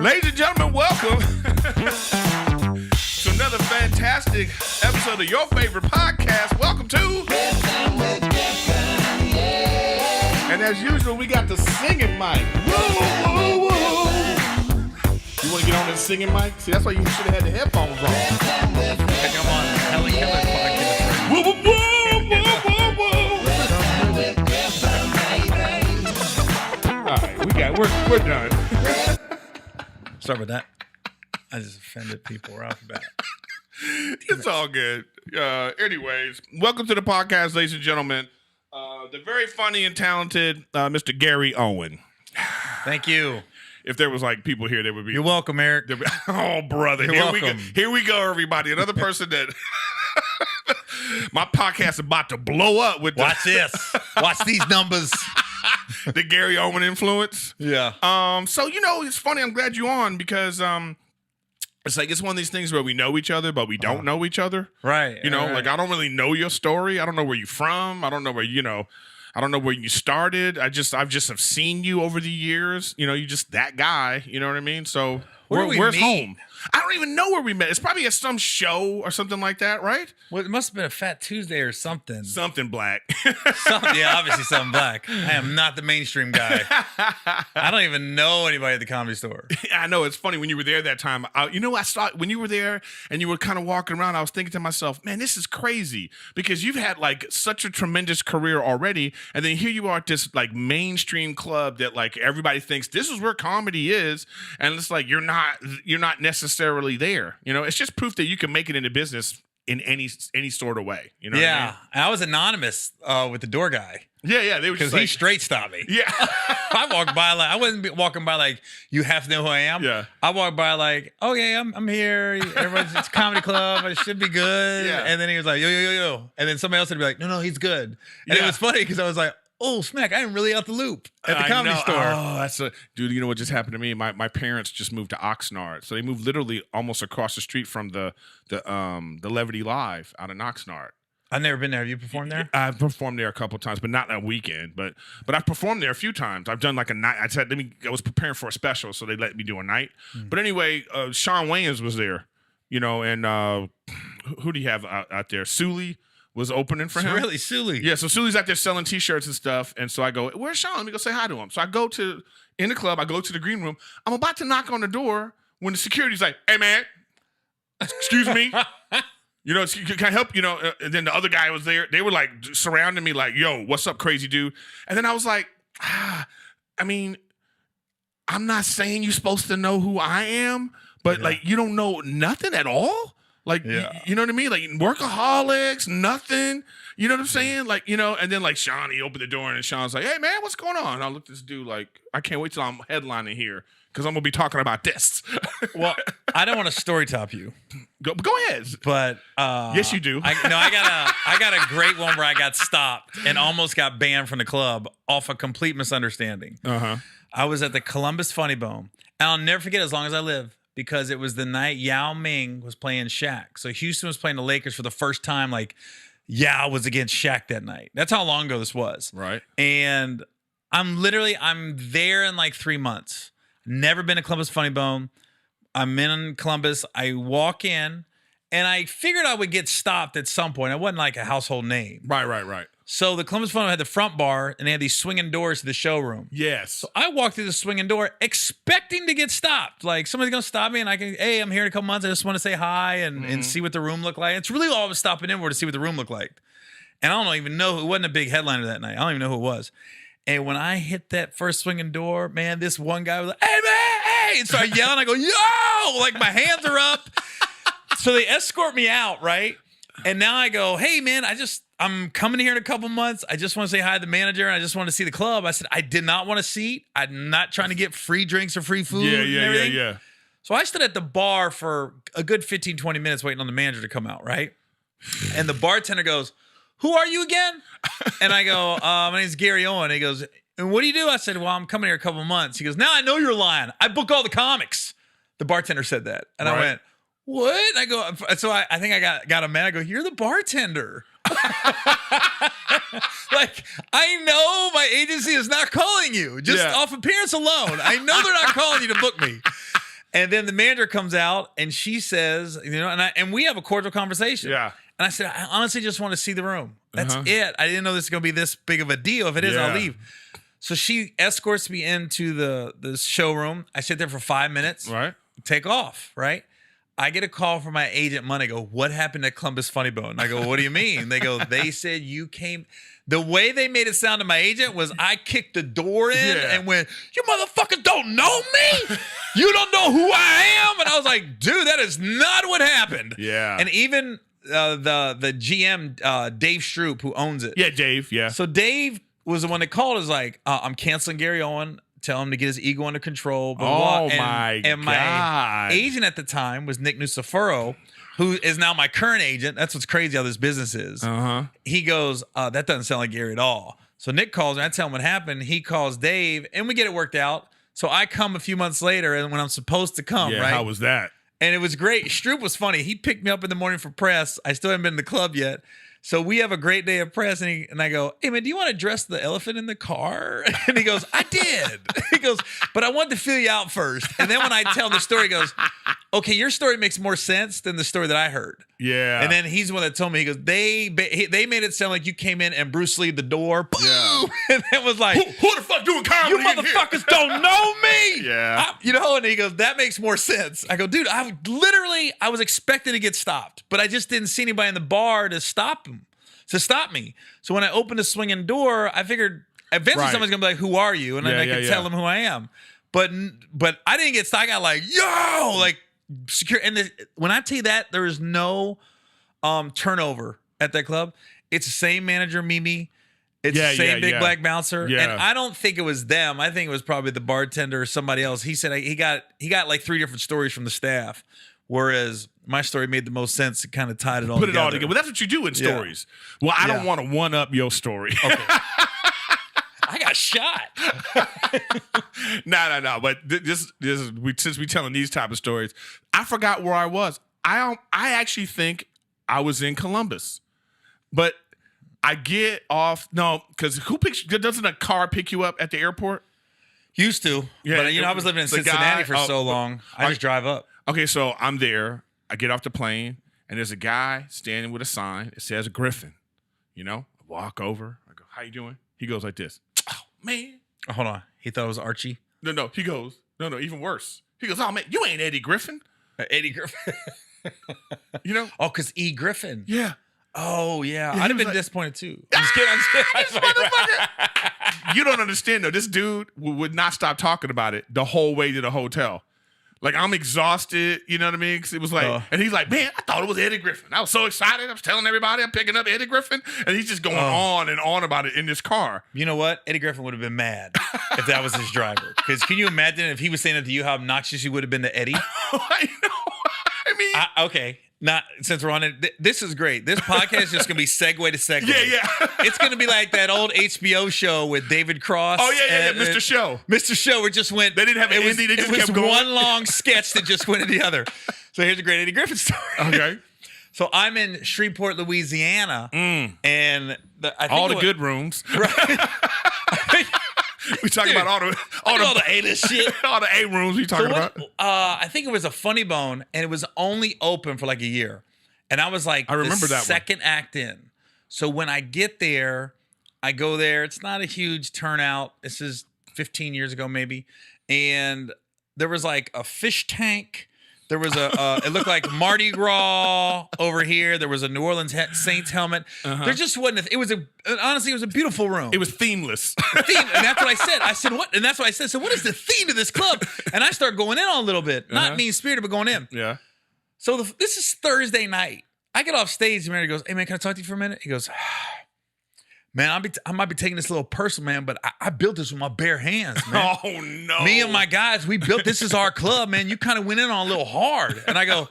Ladies and gentlemen, welcome to another fantastic episode of your favorite podcast. Welcome to And as usual, we got the singing mic. Woo, woo, woo. You want to get on this singing mic? See, that's why you should have had the headphones on. Like I'm on Helen Keller's podcast. Woo, woo, woo, woo, woo. All right, we're done. Sorry about that. I just offended people right off the bat. It's all good. Anyways, welcome to the podcast, ladies and gentlemen. The very funny and talented Mr. Gary Owen. Thank you. If there was like people here, there would be. You're welcome, Eric. Oh, brother. You're welcome. Here we go, everybody. Another person that my podcast is about to blow up with. Watch this. Watch these numbers. The Gary Owen influence. Yeah. So, you know, it's funny. I'm glad you're on because it's like it's one of these things where we know each other, but we don't know each other. Right. You know, right. like I don't really know your story. I don't know where you're from. I don't know where, I don't know where you started. I've just have seen you over the years. You know, you're just that guy. You know what I mean? So where's home? I don't even know where we met. It's probably at some show or something like that, right? Well, it must have been a Fat Tuesday or something. Something black. Yeah, obviously something black. I am not the mainstream guy. I don't even know anybody at the Comedy Store. I know. It's funny when you were there that time. I saw when you were there and you were kind of walking around, I was thinking to myself, man, this is crazy because you've had like such a tremendous career already. And then here you are at this like mainstream club that like everybody thinks this is where comedy is. And it's like, you're not necessarily there. You know, it's just proof that you can make it into business in any sort of way. You know? Yeah. What I was anonymous with the door guy. Yeah. They were Because just he like, straight stopped me. yeah. I walked by like I wasn't walking by like you have to know who I am. Yeah. I walked by like, okay, I'm here. Everyone's it's a comedy club. It should be good. Yeah. And then he was like, yo. And then somebody else would be like, no, he's good. And it was funny because I was like, oh, smack, I'm really out the loop at the comedy store. Oh, that's dude. You know what just happened to me? My parents just moved to Oxnard, so they moved literally almost across the street from the Levity Live out in Oxnard. I've never been there. Have you performed there? I've performed there a couple of times, but not that weekend. But I've performed there a few times. I've done like a night. I was preparing for a special, so they let me do a night. But anyway, Sean Wayans was there, you know, and who do you have out there? Sully was opening for him. Really, Sully? Yeah, so Sully's out there selling T-shirts and stuff, and so I go, where's Sean? Let me go say hi to him. So I go in the club, I go to the green room. I'm about to knock on the door when the security's like, hey, man, excuse me. You know, can I help? You know, and then the other guy was there. They were like surrounding me like, yo, what's up, crazy dude? And then I was like, I mean, I'm not saying you're supposed to know who I am, but like you don't know nothing at all? Like, you know what I mean? Like, workaholics, nothing. You know what I'm saying? Like, you know, and then, like, Sean, he opened the door, and Sean's like, hey, man, what's going on? And I looked at this dude like, I can't wait till I'm headlining here because I'm going to be talking about this. Well, I don't want to story top you. Go ahead. But yes, you do. I got a great one where I got stopped and almost got banned from the club off a complete misunderstanding. I was at the Columbus Funny Bone. And I'll never forget as long as I live. Because it was the night Yao Ming was playing Shaq. So Houston was playing the Lakers for the first time. Like, Yao was against Shaq that night. That's how long ago this was. Right. And I'm there in like 3 months. Never been to Columbus Funny Bone. I'm in Columbus. I walk in, and I figured I would get stopped at some point. I wasn't like a household name. Right. So the Columbus Funny Bone had the front bar, and they had these swinging doors to the showroom. Yes. So I walked through the swinging door expecting to get stopped. Like, somebody's going to stop me, and hey, I'm here in a couple months. I just want to say hi and see what the room looked like. It's really all I was stopping in for to see what the room looked like. And I don't even know. It wasn't a big headliner that night. I don't even know who it was. And when I hit that first swinging door, man, this one guy was like, hey, man, hey. And started yelling. I go, yo! Like, my hands are up. So they escort me out, right? And now I go, hey, man, I'm coming here in a couple months. I just want to say hi to the manager, and I just want to see the club. I said, I did not want a seat. I'm not trying to get free drinks or free food. Yeah. So I stood at the bar for a good 15, 20 minutes waiting on the manager to come out, right? And the bartender goes, who are you again? And I go, my name's Gary Owen. He goes, and what do you do? I said, well, I'm coming here a couple months. He goes, now I know you're lying. I book all the comics. The bartender said that. And I went, what? And I go, so I think I got him mad. I go, you're the bartender. Like, I know my agency is not calling you just off appearance alone. I know they're not calling you to book me. And then the manager comes out and she says, and we have a cordial conversation. Yeah. And I said, I honestly just want to see the room. That's it. I didn't know this was going to be this big of a deal. If it is, I'll leave. So she escorts me into the showroom. I sit there for 5 minutes. Right. Take off, right? I get a call from my agent Monday. I go, what happened at Columbus Funny Bone? And I go, what do you mean? They go, they said you came. The way they made it sound to my agent was I kicked the door in and went, you motherfuckers don't know me? You don't know who I am? And I was like, dude, that is not what happened. Yeah. And even the GM, Dave Stroop, who owns it. Yeah, Dave. Yeah. So Dave was the one that called. Was like, I'm canceling Gary Owen. Tell him to get his ego under control. Blah, blah. And my agent at the time was Nick Nucifero, who is now my current agent. That's what's crazy how this business is. He goes, that doesn't sound like Gary at all. So Nick calls me. I tell him what happened. He calls Dave, and we get it worked out. So I come a few months later, and when I'm supposed to come, right? How was that? And it was great. Stroop was funny. He picked me up in the morning for press. I still haven't been in the club yet. So we have a great day of press, and I go, hey, man, do you want to dress the elephant in the car? And he goes, I did. He goes, but I wanted to feel you out first. And then when I tell him the story, he goes, okay, your story makes more sense than the story that I heard. Yeah. And then he's the one that told me, he goes, they made it sound like you came in and Bruce Lee'd the door. Boom! Yeah. And that was like, who the fuck doing comedy? You motherfuckers don't know me. Yeah. And he goes, that makes more sense. I go, dude, I was expecting to get stopped, but I just didn't see anybody in the bar to stop me. So when I opened the swinging door, I figured eventually someone's gonna be like, who are you? And then I could tell them who I am. But I didn't get stopped. I got like, yo, like secure. And when I tell you that, there is no turnover at that club. It's the same manager, Mimi. It's the same big black bouncer. Yeah. And I don't think it was them. I think it was probably the bartender or somebody else. He said he got like 3 different stories from the staff. Whereas my story made the most sense. It kind of tied it all together. Put it all together. Well, that's what you do in stories. Well, I don't want to one-up your story. Okay. I got shot. No. But since we telling these type of stories, I forgot where I was. I actually think I was in Columbus. But I get off. No, because doesn't a car pick you up at the airport? Used to. Yeah, but I was living in Cincinnati for so long. I just drive up. Okay, so I'm there. I get off the plane, and there's a guy standing with a sign. It says Griffin. I walk over. I go, how you doing? He goes like this. Oh, man. Oh, hold on. He thought it was Archie? No. He goes, no, even worse. He goes, oh, man, you ain't Eddie Griffin. Eddie Griffin. Oh, because E. Griffin. Yeah. Oh, yeah. I'd have been disappointed, too. I'm just kidding. This motherfucker. You don't understand, though. This dude would not stop talking about it the whole way to the hotel. Like, I'm exhausted, you know what I mean? 'Cause it was like, and he's like, man, I thought it was Eddie Griffin. I was so excited. I was telling everybody I'm picking up Eddie Griffin. And he's just going on and on about it in this car. You know what? Eddie Griffin would have been mad if that was his driver. Because can you imagine if he was saying it to you, how obnoxious you would have been to Eddie? I know. I mean. Okay. Not since we're on it. This is great. This podcast is just gonna be segue to segue. Yeah. It's gonna be like that old HBO show with David Cross. Oh yeah. Mr. Show. Mr. Show. It just went. They didn't have an ending. They just kept going. One long sketch that just went into the other. So here's a great Eddie Griffin story. Okay. So I'm in Shreveport, Louisiana, and I think all the good rooms. Right. We talking about all the A-list shit. All the A rooms we talking about. I think it was a Funny Bone, and it was only open for like a year. And I was like, I remember that second act in. So when I get there, I go there. It's not a huge turnout. This is 15 years ago, maybe. And there was like a fish tank. There was it looked like Mardi Gras over here. There was a New Orleans Saints helmet. There just wasn't. Honestly, it was a beautiful room. It was themeless. And that's what I said. I said, what? And that's what I said. So what is the theme of this club? And I start going in on a little bit. Not mean-spirited, but going in. Yeah. So this is Thursday night. I get off stage. The manager goes, hey, man, can I talk to you for a minute? He goes, man, I might be taking this a little personal, man, but I built this with my bare hands, man. Oh, no. Me and my guys, we built this is our club, man. You kind of went in on a little hard. And I go,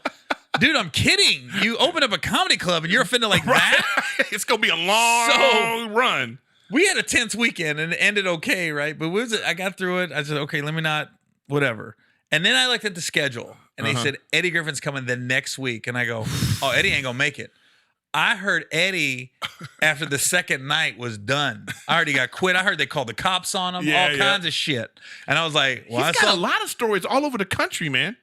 dude, I'm kidding. You opened up a comedy club and you're offended like that? It's going to be a long run. We had a tense weekend and it ended okay, right? But I got through it. I said, okay, let me not, whatever. And then I looked at the schedule and they said, Eddie Griffin's coming the next week. And I go, oh, Eddie ain't going to make it. I heard Eddie after the second night was done. I heard he got quit. I heard they called the cops on him, all kinds of shit. And I was like, well, he's got a lot of stories all over the country, man.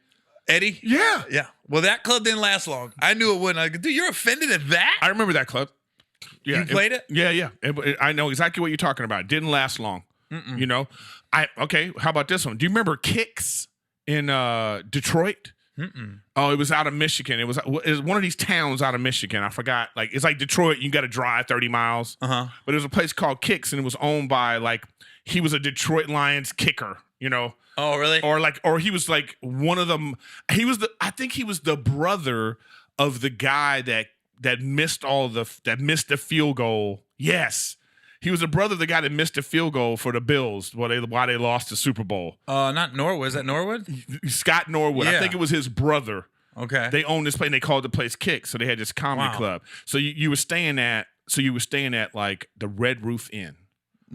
Eddie? Yeah. Yeah. Well, that club didn't last long. I knew it wouldn't. I go, dude, you're offended at that? I remember that club. Yeah, You played it? Yeah, yeah. I know exactly what you're talking about. It didn't last long. You know? Okay, how about this one? Do you remember Kicks in Detroit? Oh, it was out of Michigan. It was one of these towns out of Michigan. I forgot. Like, it's like Detroit. You got to drive 30 miles. But there was a place called Kicks, and it was owned by, like, he was a Detroit Lions kicker, you know? Oh, really? Or he was like one of them. I think he was the brother of the guy that missed the field goal. Yes. He was a brother of the guy that missed the field goal for the Bills while they lost the Super Bowl. Not Norwood. Is that Norwood? Scott Norwood. Yeah. I think it was his brother. Okay. They owned this place and they called the place Kick. So they had this comedy club. So you were staying at like the Red Roof Inn.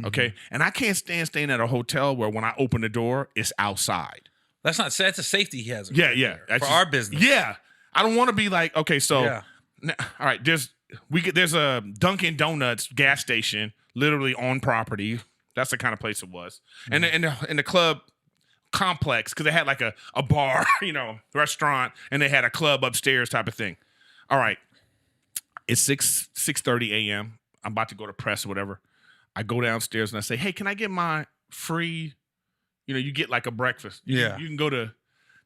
Okay. And I can't stand staying at a hotel where when I open the door, it's outside. That's a safety hazard. Yeah, yeah. For our business. Yeah. I don't want to be like, okay, so Yeah. all right, there's a Dunkin' Donuts gas station literally on property. That's the kind of place it was. And the club complex, because they had like a bar, you know, restaurant, and they had a club upstairs type of thing. All right. It's 6:30 a.m. I'm about to go to press or whatever. I go downstairs and I say, hey, can I get my free, you know, you get like a breakfast. Yeah. You can go to,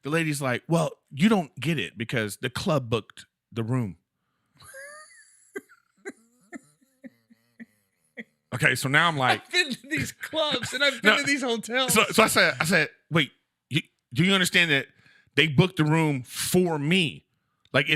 the lady's like, well, you don't get it because the club booked the room. Okay, so now I'm like, I've been to these clubs and I've been to these hotels. So I said, wait, do you understand that they booked the room for me? Like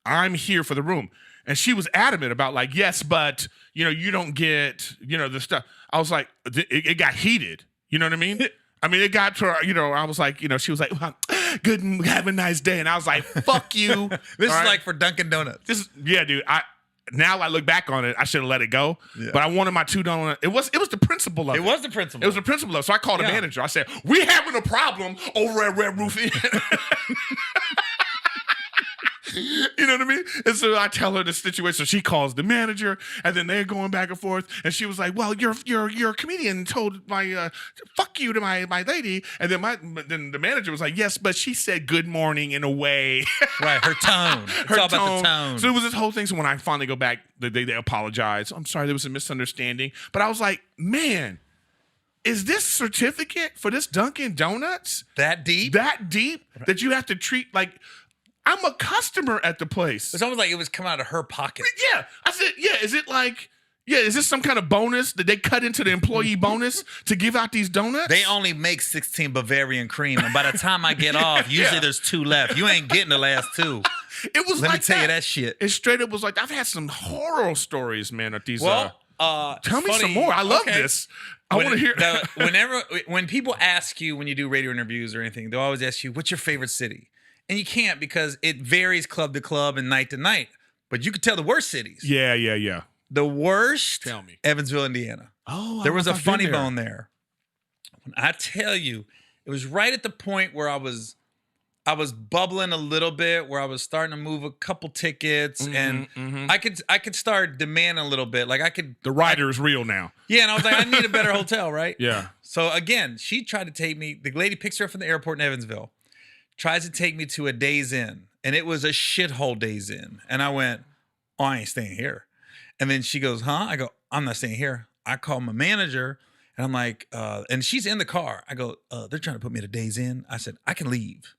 I'm here for the room. And she was adamant about like, yes, but you know, you don't get, you know, the stuff. I was like, it got heated. You know what I mean? I mean, it got to, you know, I was like, you know, she was like, well, good, have a nice day. And I was like, fuck you. This is like for Dunkin' Donuts. Yeah, dude. Now I look back on it, I should have let it go. Yeah. But I wanted my $2. It was the principle of it. It was the principle. It was the principle of it. So I called the manager. I said, we having a problem over at Red Roof Inn. You know what I mean? And so I tell her the situation. So she calls the manager, and then they're going back and forth. And she was like, "Well, your comedian told my fuck you to my lady." And then the manager was like, "Yes, but she said good morning in a way." Right, her tone. It's all about the tone. So it was this whole thing. So when I finally go back, they apologized. I'm sorry, there was a misunderstanding. But I was like, man, is this certificate for this Dunkin' Donuts that deep? That deep that you have to treat like. I'm a customer at the place. It's almost like it was coming out of her pocket. Yeah. I said, is this some kind of bonus that they cut into the employee bonus to give out these donuts? They only make 16 Bavarian cream. And by the time I get off, usually there's 2 left. You ain't getting the last 2. It was Let me tell you that shit. It straight up was like, I've had some horror stories, man, at these. Well, tell me some more. I love this. I want to hear. When people ask you, when you do radio interviews or anything, they'll always ask you, what's your favorite city? And you can't because it varies club to club and night to night. But you could tell the worst cities. Yeah. The worst, tell me. Evansville, Indiana. Oh, there was a funny bone there. When I tell you, it was right at the point where I was bubbling a little bit, where I was starting to move a couple tickets, and I could start demanding a little bit. Like the rider is real now. Yeah, and I was like, I need a better hotel, right? Yeah. So again, she tried to take me. The lady picks her up from the airport in Evansville. Tries to take me to a Days Inn, and it was a shithole Days Inn. And I went, oh, I ain't staying here. And then she goes, huh? I go, I'm not staying here. I call my manager, and I'm like, and she's in the car. I go, they're trying to put me at a Days Inn. I said, I can leave.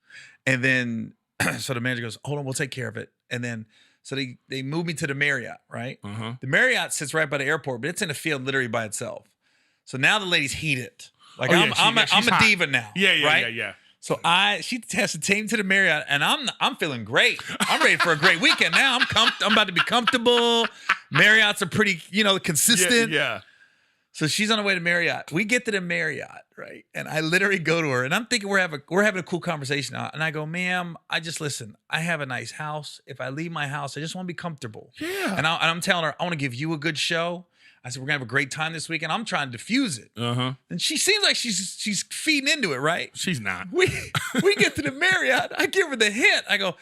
And then, so the manager goes, hold on, we'll take care of it. And then, so they moved me to the Marriott, right? The Marriott sits right by the airport, but it's in a field literally by itself. So now the lady's heated. Like, I'm a diva now. Yeah. So she has to take me to the Marriott, and I'm feeling great. I'm ready for a great weekend now. I'm about to be comfortable. Marriott's are pretty, consistent. Yeah. So she's on the way to Marriott. We get to the Marriott, right? And I literally go to her, and I'm thinking we're having a cool conversation now. And I go, ma'am, listen. I have a nice house. If I leave my house, I just want to be comfortable. Yeah. And I'm telling her, I want to give you a good show. I said, we're going to have a great time this weekend. I'm trying to diffuse it. And she seems like she's feeding into it, right? She's not. We get to the Marriott. I give her the hit. I go,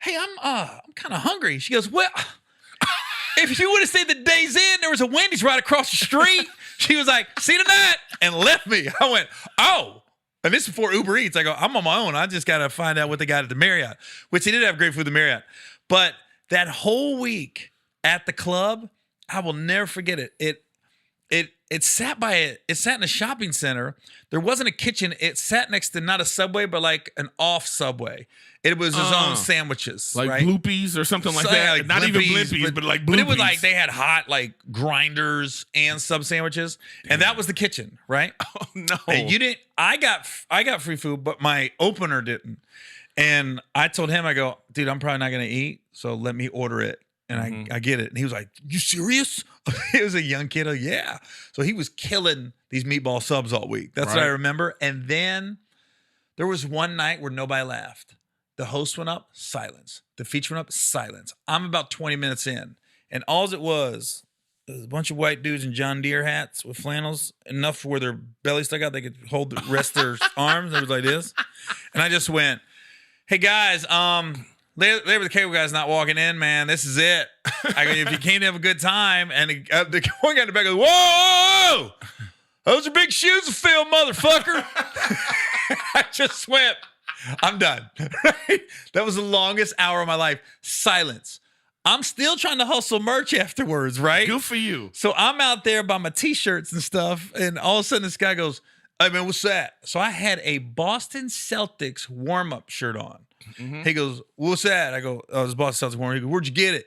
hey, I'm kind of hungry. She goes, well, if you would have stayed the Days Inn, there was a Wendy's right across the street. She was like, see you tonight, and left me. I went, oh, And this is before Uber Eats. I go, I'm on my own. I just got to find out what they got at the Marriott, which they did have great food at the Marriott. But that whole week at the club, I will never forget it. It sat in a shopping center. There wasn't a kitchen. It sat next to not a Subway, but like an off Subway. It was his own sandwiches, like right? Bloopies or something like that. Like not even Blimpies, but like Bloopies. But it was like they had hot like grinders and sub sandwiches, and that was the kitchen, right? Oh no! And you didn't. I got free food, but my opener didn't. And I told him, I go, dude, I'm probably not gonna eat, so let me order it. And I get it. And he was like, you serious? He was a young kid. Yeah. So he was killing these meatball subs all week. That's what I remember. And then there was one night where nobody laughed. The host went up, silence. The feature went up, silence. I'm about 20 minutes in. And all it was a bunch of white dudes in John Deere hats with flannels, enough for where their belly stuck out. They could hold the rest of their arms. It was like this. And I just went, hey guys, Labor the Cable guy's not walking in, man. This is it. I go, if you came to have a good time, and the one guy in the back goes, whoa, those are big shoes to fill, motherfucker. I just went, I'm done. Right? That was the longest hour of my life. Silence. I'm still trying to hustle merch afterwards, right? Good for you. So I'm out there by my T-shirts and stuff, and all of a sudden this guy goes, hey, man, what's that? So I had a Boston Celtics warm-up shirt on. He goes, what's that? I go, oh, it's Boston Celtics warm-up. He goes, where'd you get it?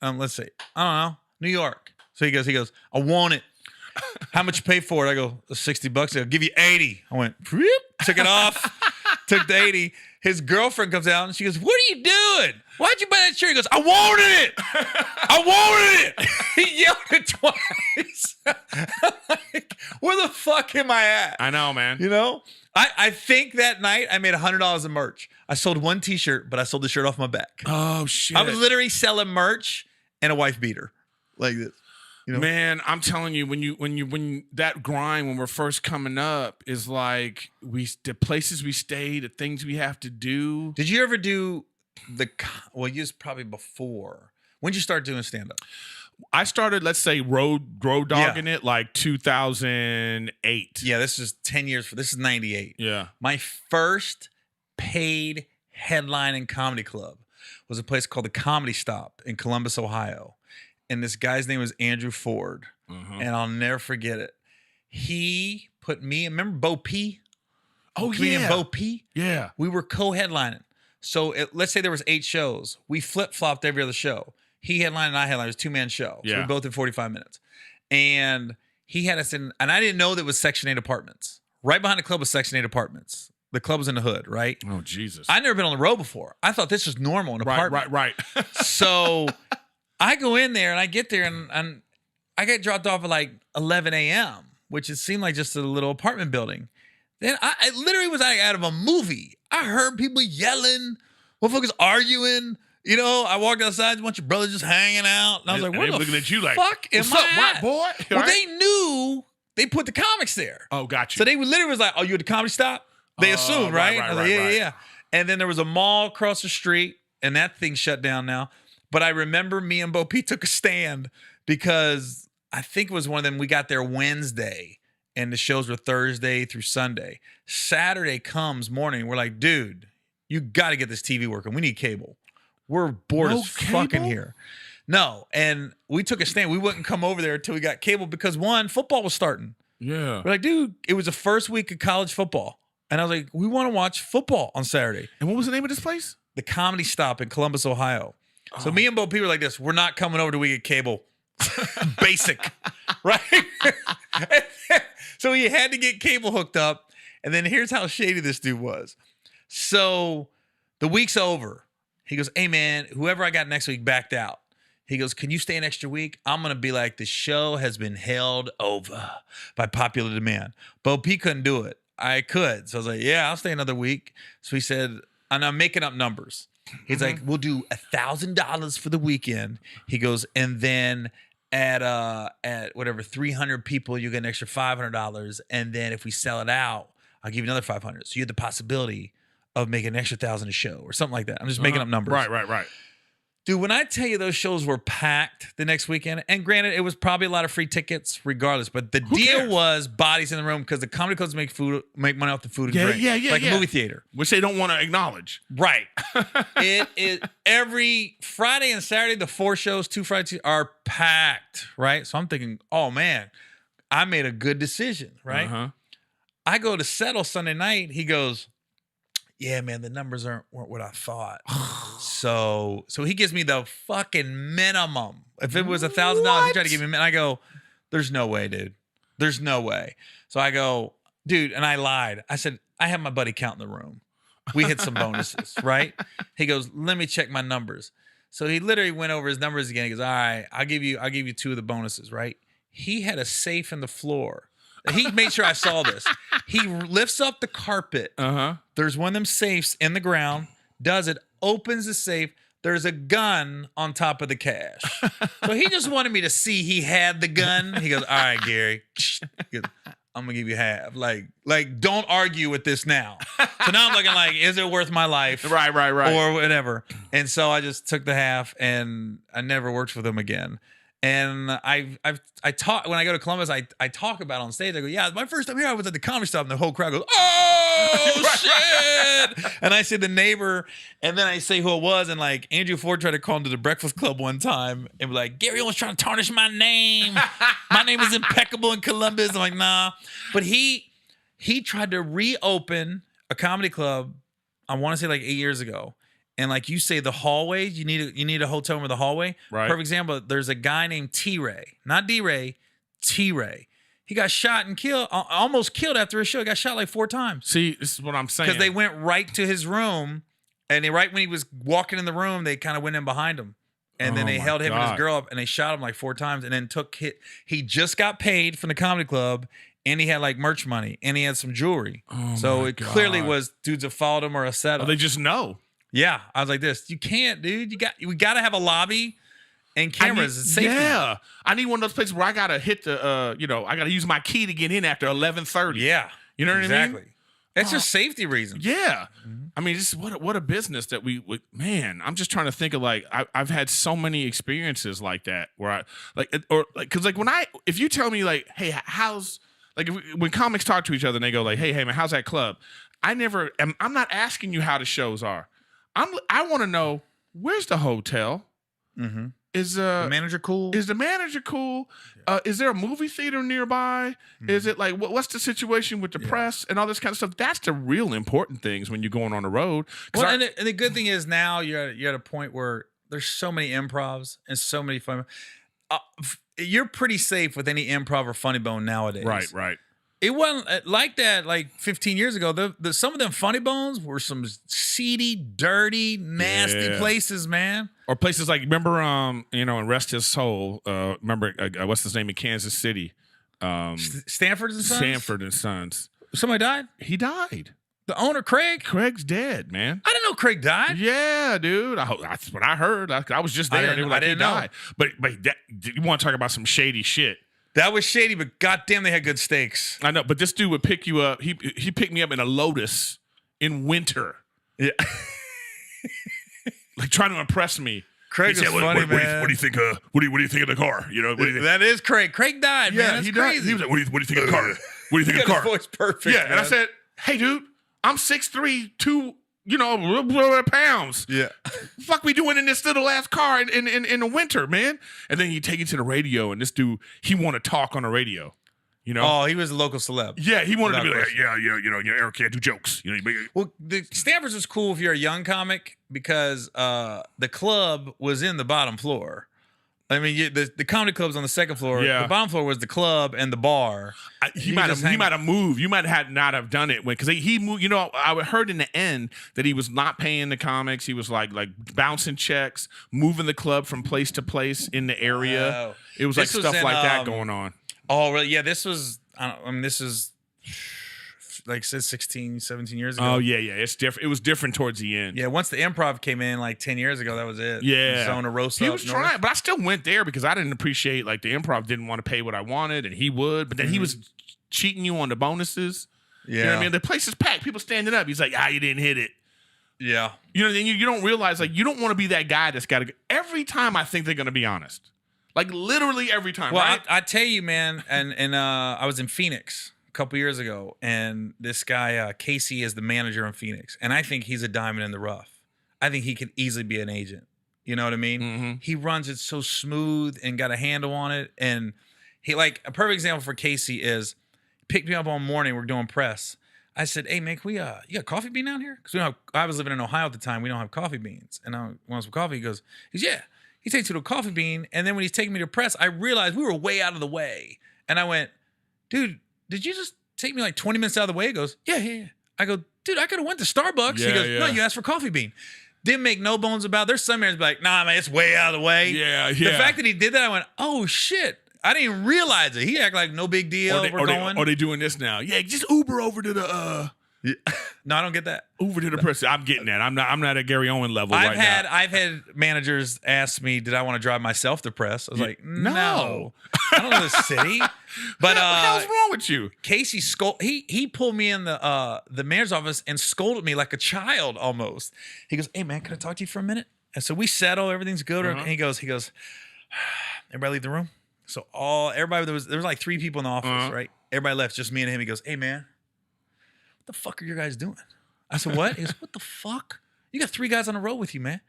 Let's see. I don't know. New York. So he goes, I want it. How much you pay for it? I go, $60. I'll give you 80. I went, took it off, took the 80. His girlfriend comes out and she goes, what are you doing? Why'd you buy that shirt? He goes, I wanted it. I wanted it. He yelled it twice. Like, where the fuck am I at? I know, man. You know? I think that night I made $100 in merch. I sold one T-shirt, but I sold the shirt off my back. Oh, shit. I was literally selling merch and a wife beater like this. You know? Man, I'm telling you, when that grind when we're first coming up is like the places we stay, the things we have to do. Did you ever do you was probably before. When did you start doing stand-up? I started, let's say, road dogging it like 2008. Yeah, this is 10 years. This is 98. Yeah. My first paid headlining comedy club was a place called the Comedy Stop in Columbus, Ohio. And this guy's name was Andrew Ford. And I'll never forget it. He put me, remember Bo P? Oh, Comedian yeah. Bo P? Yeah. We were co-headlining. So let's say there was 8 shows. We flip-flopped every other show. He headlined and I headlined. It was a 2-man show. So we both did 45 minutes. And he had us in, and I didn't know that was Section 8 apartments. Right behind the club was Section 8 apartments. The club was in the hood, right? Oh, Jesus. I'd never been on the road before. I thought this was normal in an apartment. Right. So I go in there and I get there and I get dropped off at like 11 a.m., which it seemed like just a little apartment building. Then I literally was like out of a movie. I heard people yelling, motherfuckers arguing. You know, I walked outside, a bunch of brothers just hanging out. And I was like, where the looking at you like, fuck am what's I up, white at? boy? Well, Right? they knew they put the comics there. Oh, got you. So they literally was like, oh, you at the Comedy Stop? They assumed, right? I was like, yeah. And then there was a mall across the street, and that thing shut down now. But I remember me and Bo P took a stand because I think it was one of them. We got there Wednesday, and the shows were Thursday through Sunday. Saturday comes morning. We're like, dude, you got to get this TV working. We need cable. We're bored as fucking here. No. And we took a stand. We wouldn't come over there until we got cable because, one, football was starting. Yeah. We're like, dude, it was the first week of college football. And I was like, we want to watch football on Saturday. And what was the name of this place? The Comedy Stop in Columbus, Ohio. So me and Bo P were like this. We're not coming over till we get cable. Basic. Right? So he had to get cable hooked up. And then here's how shady this dude was. So the week's over. He goes, hey, man, whoever I got next week backed out. He goes, can you stay an extra week? I'm going to be like, the show has been held over by popular demand. Bo P couldn't do it. I could. So I was like, yeah, I'll stay another week. So he said, and I'm making up numbers. He's like, we'll do $1,000 for the weekend. He goes, and then at whatever 300 people, you get an extra $500. And then if we sell it out, I'll give you another 500. So you have the possibility of making an extra 1,000 a show or something like that. I'm just making up numbers. Right. Dude, when I tell you those shows were packed the next weekend, and granted, it was probably a lot of free tickets regardless, but the deal cares? was bodies in the room because the comedy clubs make money off the food and drink. Yeah. Like a movie theater. Which they don't want to acknowledge. Right. It is every Friday and Saturday, the 4 shows, 2 Fridays are packed, right? So I'm thinking, oh man, I made a good decision, right? Uh-huh. I go to settle Sunday night. He goes, yeah, man, the numbers weren't what I thought. So he gives me the fucking minimum. If it was $1,000, he tried to give me. And I go, there's no way, dude. There's no way. So I go, dude, and I lied. I said, I have my buddy count in the room. We hit some bonuses, right? He goes, let me check my numbers. So he literally went over his numbers again. He goes, all right, I'll give you 2 of the bonuses, right? He had a safe in the floor. He made sure I saw this. He lifts up the carpet. Uh-huh. There's one of them safes in the ground, does it, opens the safe. There's a gun on top of the cash. So he just wanted me to see he had the gun. He goes, all right, Gary. He goes, I'm going to give you half. Like, don't argue with this now. So now I'm looking like, is it worth my life? Right. Or whatever. And so I just took the half and I never worked with him again. And I talk when I go to Columbus, I talk about it on stage. I go, yeah, my first time here, I was at the comedy shop, and the whole crowd goes, oh shit! And I say the neighbor, and then I say who it was, and like Andrew Ford tried to call him to the Breakfast Club one time, and be like, Gary was trying to tarnish my name. My name is impeccable in Columbus. I'm like, nah, but he tried to reopen a comedy club. I want to say like 8 years ago. And like you say, the hallways, you need a hotel room with a hallway. Right. Perfect example, there's a guy named T-Ray, not D-Ray, T-Ray. He got shot and killed, almost killed after his show. He got shot like 4 times. See, this is what I'm saying. Because they went right to his room, and right when he was walking in the room, they kind of went in behind him. And then they held him and his girl up, and they shot him like 4 times, and then he just got paid from the comedy club, and he had like merch money, and he had some jewelry. So it clearly was dudes that followed him or a setup. Oh, they just know. Yeah, I was like this. You can't, dude. We got to have a lobby and cameras. It's safety. Yeah, I need one of those places where I gotta hit the, I gotta use my key to get in after 11:30. Yeah, you know what I mean? Exactly. It's just safety reasons. Yeah, I mean, this is what a business that we man. I'm just trying to think of like I've had so many experiences like that where I because when if you tell me like, hey, how's like when comics talk to each other and they go like, hey man, how's that club? I'm not asking you how the shows are. I want to know, where's the hotel? Mm-hmm. Is the manager cool? Is the manager cool? Is there a movie theater nearby? Mm-hmm. Is it like what's the situation with the press and all this kind of stuff? That's the real important things when you're going on the road. Well, and the good thing is now you're at a point where there's so many improvs and so many fun. You're pretty safe with any improv or funny bone nowadays. Right. It wasn't like that like 15 years ago. Some of them funny bones were some seedy, dirty, nasty places, man. Or places like, remember, in Rest His Soul, remember, what's his name in Kansas City? Stanford and Sons? Sanford and Sons. Somebody died? He died. The owner, Craig? Craig's dead, man. I didn't know Craig died. Yeah, dude. That's what I heard. I was just there. And they were like, he died. But you want to talk about some shady shit. That was shady, but goddamn, they had good steaks. I know, but this dude would pick you up. He picked me up in a Lotus in winter. Yeah. Like trying to impress me. Craig is funny, man. What do you think? What do you think of the car? You know, what do you think? That is Craig. Craig died, yeah, man. That's he crazy. died. He was like, what do you think of the car? What do you think of the car? His voice perfect. Yeah, man. and I said, hey, dude, I'm 6'3", 2 pounds. Yeah. Fuck we doing in this little ass car in the winter, man? And then you take it to the radio, and this dude, he want to talk on the radio. You know? Oh, he was a local celeb. Yeah, he wanted to be like, Eric can't do jokes. Well, the Stanford's was cool if you're a young comic because the club was in the bottom floor. I mean, the comedy club's on the second floor. Yeah. The bottom floor was the club and the bar. He might have moved. You might have not have done it because he moved. You know, I heard in the end that he was not paying the comics. He was like bouncing checks, moving the club from place to place in the area. Oh. It was like stuff like that going on. Oh, really? Yeah, this was. This is like 16, 17 years ago. Oh yeah. It's different. It was different towards the end. Yeah, once the improv came in like 10 years ago, that was it. Yeah. Zone a roast. He was trying, but I still went there because I didn't appreciate like the improv didn't want to pay what I wanted, and he would, but then he was cheating you on the bonuses. Yeah. You know what I mean? The place is packed. People standing up. He's like, you didn't hit it. Yeah. You know, then you don't realize, like, you don't want to be that guy that's got to. Every time I think they're going to be honest, like literally every time. Well, right? I tell you, man, and I was in Phoenix a couple years ago, and this guy Casey is the manager in Phoenix, and I think he's a diamond in the rough. I think he could easily be an agent. You know what I mean? Mm-hmm. He runs it so smooth and got a handle on it, and he, like, a perfect example for Casey is picked me up one morning. We're doing press. I said, "Hey man, can we you got coffee bean down here?" Because I was living in Ohio at the time. We don't have coffee beans, and I want some coffee. He goes, "Yeah." He takes me to a coffee bean, and then when he's taking me to press, I realized we were way out of the way, and I went, "Dude, did you just take me like 20 minutes out of the way?" He goes, "Yeah." I go, "Dude, I could have went to Starbucks." He goes, "No, you asked for coffee bean." Didn't make no bones about it. There's some areas like, "Nah, man, it's way out of the way." Yeah. The fact that he did that, I went, "Oh shit." I didn't even realize it. He acted like no big deal. We're going. Are they doing this now? Yeah, just Uber over to the Yeah. No, I don't get that. Uber to the press. I'm getting that. I'm not at Gary Owen level right now. I've had managers ask me, did I want to drive myself to press? I was like, no. I don't know the city. But what the hell's wrong with you? Casey he pulled me in the mayor's office and scolded me like a child almost. He goes, "Hey man, can I talk to you for a minute?" And so we settle, everyth's good. And he goes, "Everybody leave the room." So everybody, there was like 3 people in the office, right? Everybody left, just me and him. He goes, "Hey man, what the fuck are you guys doing?" I said, "What?" He goes, "What the fuck? You got 3 guys on the road with you, man.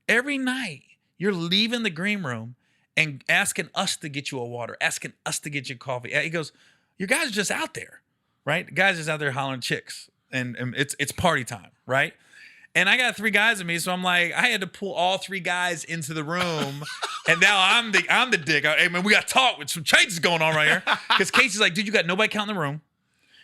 Every night you're leaving the green room and asking us to get you a water, asking us to get you coffee." He goes, "Your guys are just out there, right? The guys just out there hollering chicks, and it's party time, right?" And I got 3 guys with me, so I'm like, I had to pull all 3 guys into the room, and now I'm the dick. Hey man, we got to talk with some changes going on right here. Because Casey's like, "Dude, you got nobody counting the room."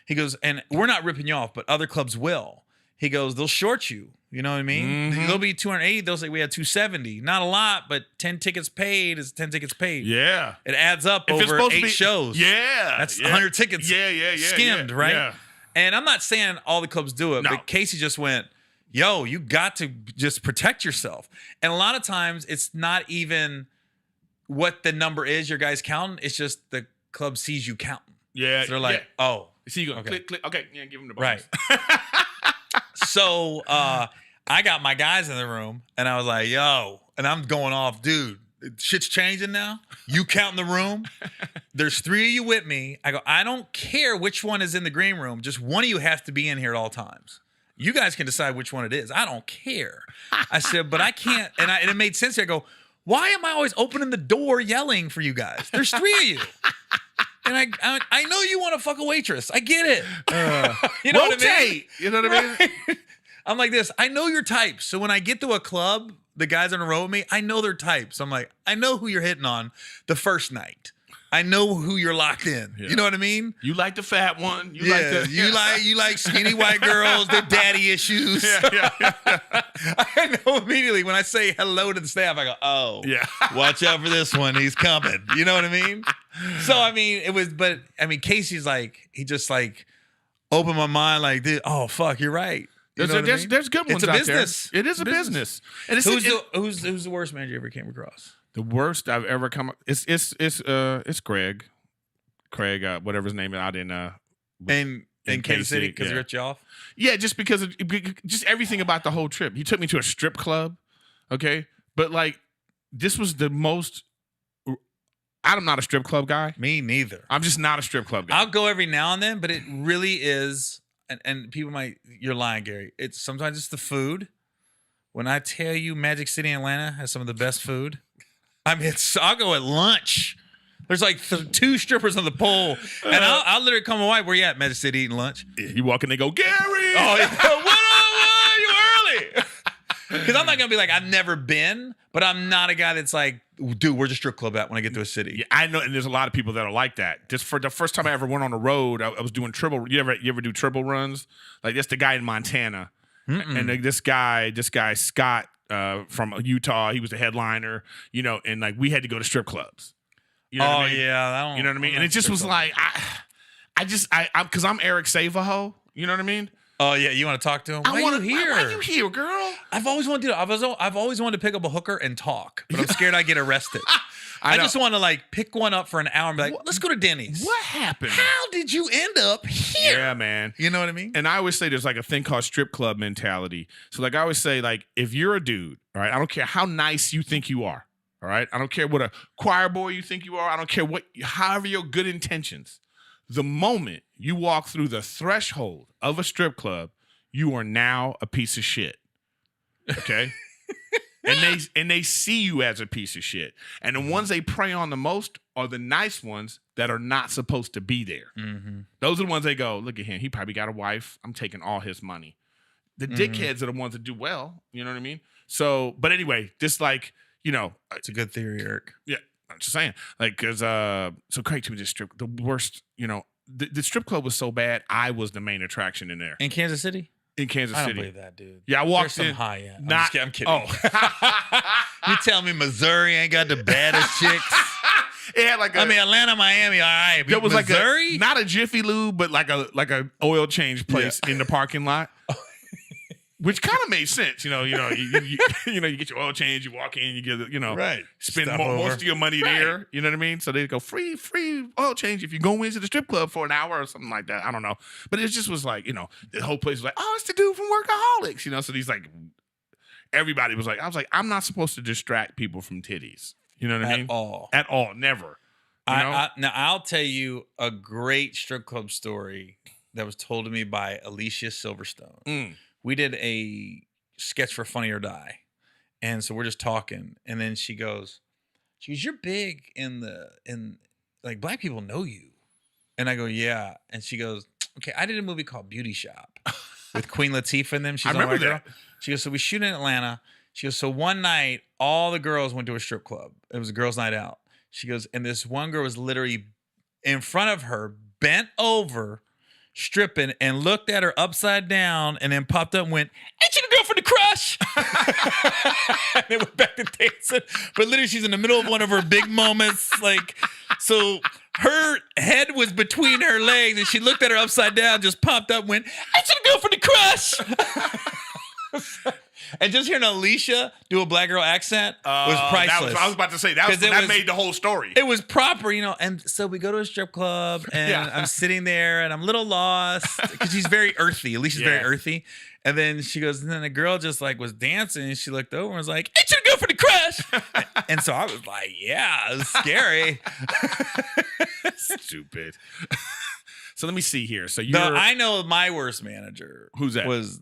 He goes, "And we're not ripping you off, but other clubs will." He goes, "They'll short you. You know what I mean? Mm-hmm. They'll be 280. They'll say we had 270. Not a lot, but 10 tickets paid is 10 tickets paid. Yeah. It adds up If it's over supposed 8 to be, shows. Yeah. That's 100 tickets skimmed, right? Yeah. And I'm not saying all the clubs do it, No. but Casey just went, "Yo, you got to just protect yourself." And a lot of times it's not even what the number is your guys counting. It's just the club sees you counting. Yeah. So they're like, "Oh." See, you go Okay. click. Okay, yeah, give him the bonus. Right. So I got my guys in the room, and I was like, "Yo," and I'm going off, "Dude, shit's changing now. You count in the room. There's 3 of you with me." I go, "I don't care which one is in the green room. Just one of you has to be in here at all times. You guys can decide which one it is. I don't care." I said, "But I can't." And it made sense. I go, "Why am I always opening the door yelling for you guys? There's 3 of you. And I know you want to fuck a waitress. I get it. You know what I mean? You know what I mean? Right? I'm like this. I know your types. So when I get to a club, the guys on the road with me, I know their types. I'm like, I know who you're hitting on the first night. I know who you're locked in. Yeah. You know what I mean? You like the fat one. You like skinny white girls, their daddy issues. Yeah. I know immediately when I say hello to the staff, I go, "Oh, Yeah. watch out for this one. He's coming." You know what I mean? So I mean, Casey's like, he just like opened my mind, like, "Dude, oh fuck, you're right." You know what I mean? There's good ones It's a out business. there. It is a business. And it's Who's the worst manager you ever came across? the worst I've ever come. It's Craig, whatever his name is out in Kansas City because he ripped you off. Yeah, just because of just everything about the whole trip. He took me to a strip club, okay, but like this was the most. I'm not a strip club guy. Me neither. I'm just not a strip club guy. I'll go every now and then, but it really is. And people you're lying, Gary. Sometimes it's the food. When I tell you Magic City, Atlanta has some of the best food, I mean, I'll go at lunch. There's like 2 strippers on the pole, and I'll literally come away. "Where you at, Magic City, eating lunch?" You walk in, they go, "Gary." Oh, what? You early? Because I'm not gonna be like, I've never been, but I'm not a guy that's like, "Dude, where's the strip club at when I get to a city?" Yeah, I know, and there's a lot of people that are like that. Just for the first time I ever went on the road, I was doing triple. You ever do triple runs? Like that's the guy in Montana, and this guy Scott from Utah. He was the headliner, and like we had to go to strip clubs. You know what I mean? Yeah, you know what I mean. And it just was like because I'm Eric Savaho. You know what I mean? Oh yeah, you want to talk to him? Why are you here? Why are you here, girl? I've always wanted to do it. I've always wanted to pick up a hooker and talk, but I'm scared I get arrested. I just want to like pick one up for an hour and be like, let's go to Denny's. What happened? How did you end up here? Yeah, man. You know what I mean? And I always say there's like a thing called strip club mentality. So like I always say, like, if you're a dude, all right, I don't care how nice you think you are. All right. I don't care what a choir boy you think you are. I don't care however your good intentions. The moment you walk through the threshold of a strip club, you are now a piece of shit. Okay? and they see you as a piece of shit. And the ones they prey on the most are the nice ones that are not supposed to be there. Mm-hmm. Those are the ones they go, look at him. He probably got a wife. I'm taking all his money. The dickheads are the ones that do well. You know what I mean? So, but anyway, just like, you know. It's a good theory, Eric. Yeah. I'm just saying, like, because so Craig took me to the worst, you know, the strip club was so bad, I was the main attraction in there. In Kansas City? In Kansas I don't City. believe that, dude. Yeah, I walked There's in. some high end. I'm kidding. Oh. You tell me Missouri ain't got the baddest chicks? It had like Atlanta, Miami, all right. There was Missouri? like not a Jiffy Lube, but like a oil change place in the parking lot. Which kind of made sense, you know. You get your oil change, you walk in, you get, right. Spend most of your money there. You know what I mean? So they go free oil change if you go into the strip club for an hour or something like that. I don't know, but it just was like, the whole place was like, oh, it's the dude from Workaholics, So these like, everybody was like, I was like, I'm not supposed to distract people from titties. You know what I mean? At all, never. Now I'll tell you a great strip club story that was told to me by Alicia Silverstone. We did a sketch for Funny or Die. And so we're just talking. And then she goes, you're big in like black people know you. And I go, yeah. And she goes, okay, I did a movie called Beauty Shop with Queen Latifah in them. She's I remember that. Girl. She goes, so we shoot in Atlanta. She goes, so one night, all the girls went to a strip club. It was a girls' night out. She goes, and this one girl was literally in front of her, bent over, stripping, and looked at her upside down, and then popped up and went, ain't you the girl from The Crush? And they went back to dancing. But literally, she's in the middle of one of her big moments. Like, so her head was between her legs, and she looked at her upside down, just popped up and went, ain't you the girl from The Crush? And just hearing Alicia do a black girl accent was priceless. I was about to say, that made the whole story. It was proper, And so we go to a strip club, and I'm sitting there, and I'm a little lost because she's very earthy. Alicia's very earthy. And then she goes, and then the girl just like was dancing, and she looked over and was like, ain't you the girl for The Crush? And so I was like, yeah, it was scary. Stupid. So let me see here. So I know my worst manager. Who's that? Was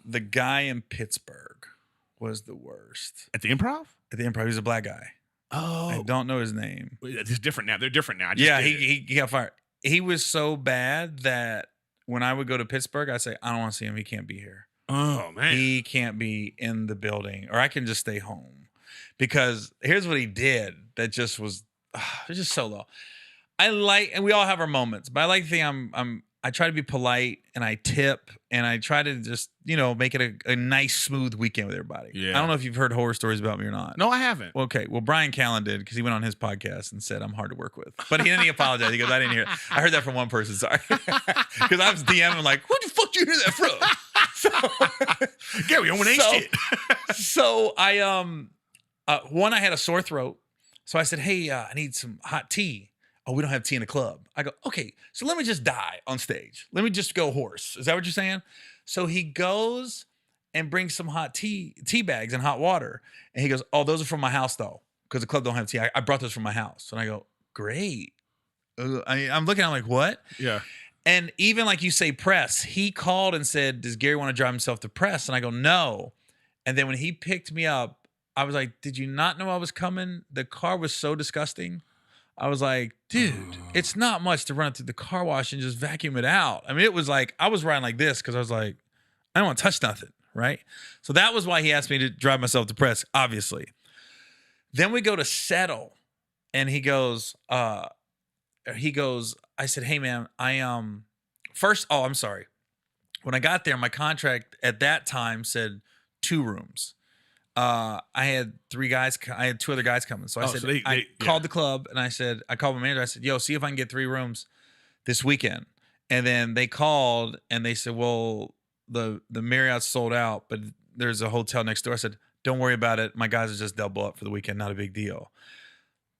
the guy in Pittsburgh was the worst. At the Improv? At the Improv, he was a black guy. Oh. I don't know his name. It's different now. They're different now. He got fired. He was so bad that when I would go to Pittsburgh, I'd say, I don't want to see him. He can't be here. Oh, man. He can't be in the building, or I can just stay home. Because here's what he did that just was, it's just so low. And we all have our moments, but I like to think I try to be polite, and I tip, and I try to just, make it a nice, smooth weekend with everybody. Yeah. I don't know if you've heard horror stories about me or not. No, I haven't. Okay. Well, Brian Callen did, because he went on his podcast and said, I'm hard to work with. But he apologized. He goes, I didn't hear it. I heard that from one person. Sorry. Because I was DMing like, who the fuck you hear that from? Gary Owen ain't shit. So I, I had a sore throat. So I said, hey, I need some hot tea. Oh, we don't have tea in the club. I go, okay, so let me just die on stage. Let me just go hoarse. Is that what you're saying? So he goes and brings some hot tea bags and hot water. And he goes, oh, those are from my house, though, because the club don't have tea. I brought those from my house. And I go, great. I'm looking at him like, what? Yeah. And even like you say press, he called and said, does Gary want to drive himself to press? And I go, no. And then when he picked me up, I was like, did you not know I was coming? The car was so disgusting. I was like, dude, it's not much to run it through the car wash and just vacuum it out. I mean, it was like, I was riding like this because I was like, I don't want to touch nothing, right? So that was why he asked me to drive myself to press, obviously. Then we go to settle, and he goes, I said, hey, man, I'm sorry. When I got there, my contract at that time said 2 rooms. I had 3 guys. I had 2 other guys coming. So I said, I called the club, and I called my manager. I said, yo, see if I can get 3 rooms this weekend. And then they called, and they said, well, the Marriott's sold out, but there's a hotel next door. I said, Don't worry about it. My guys are just double up for the weekend. Not a big deal.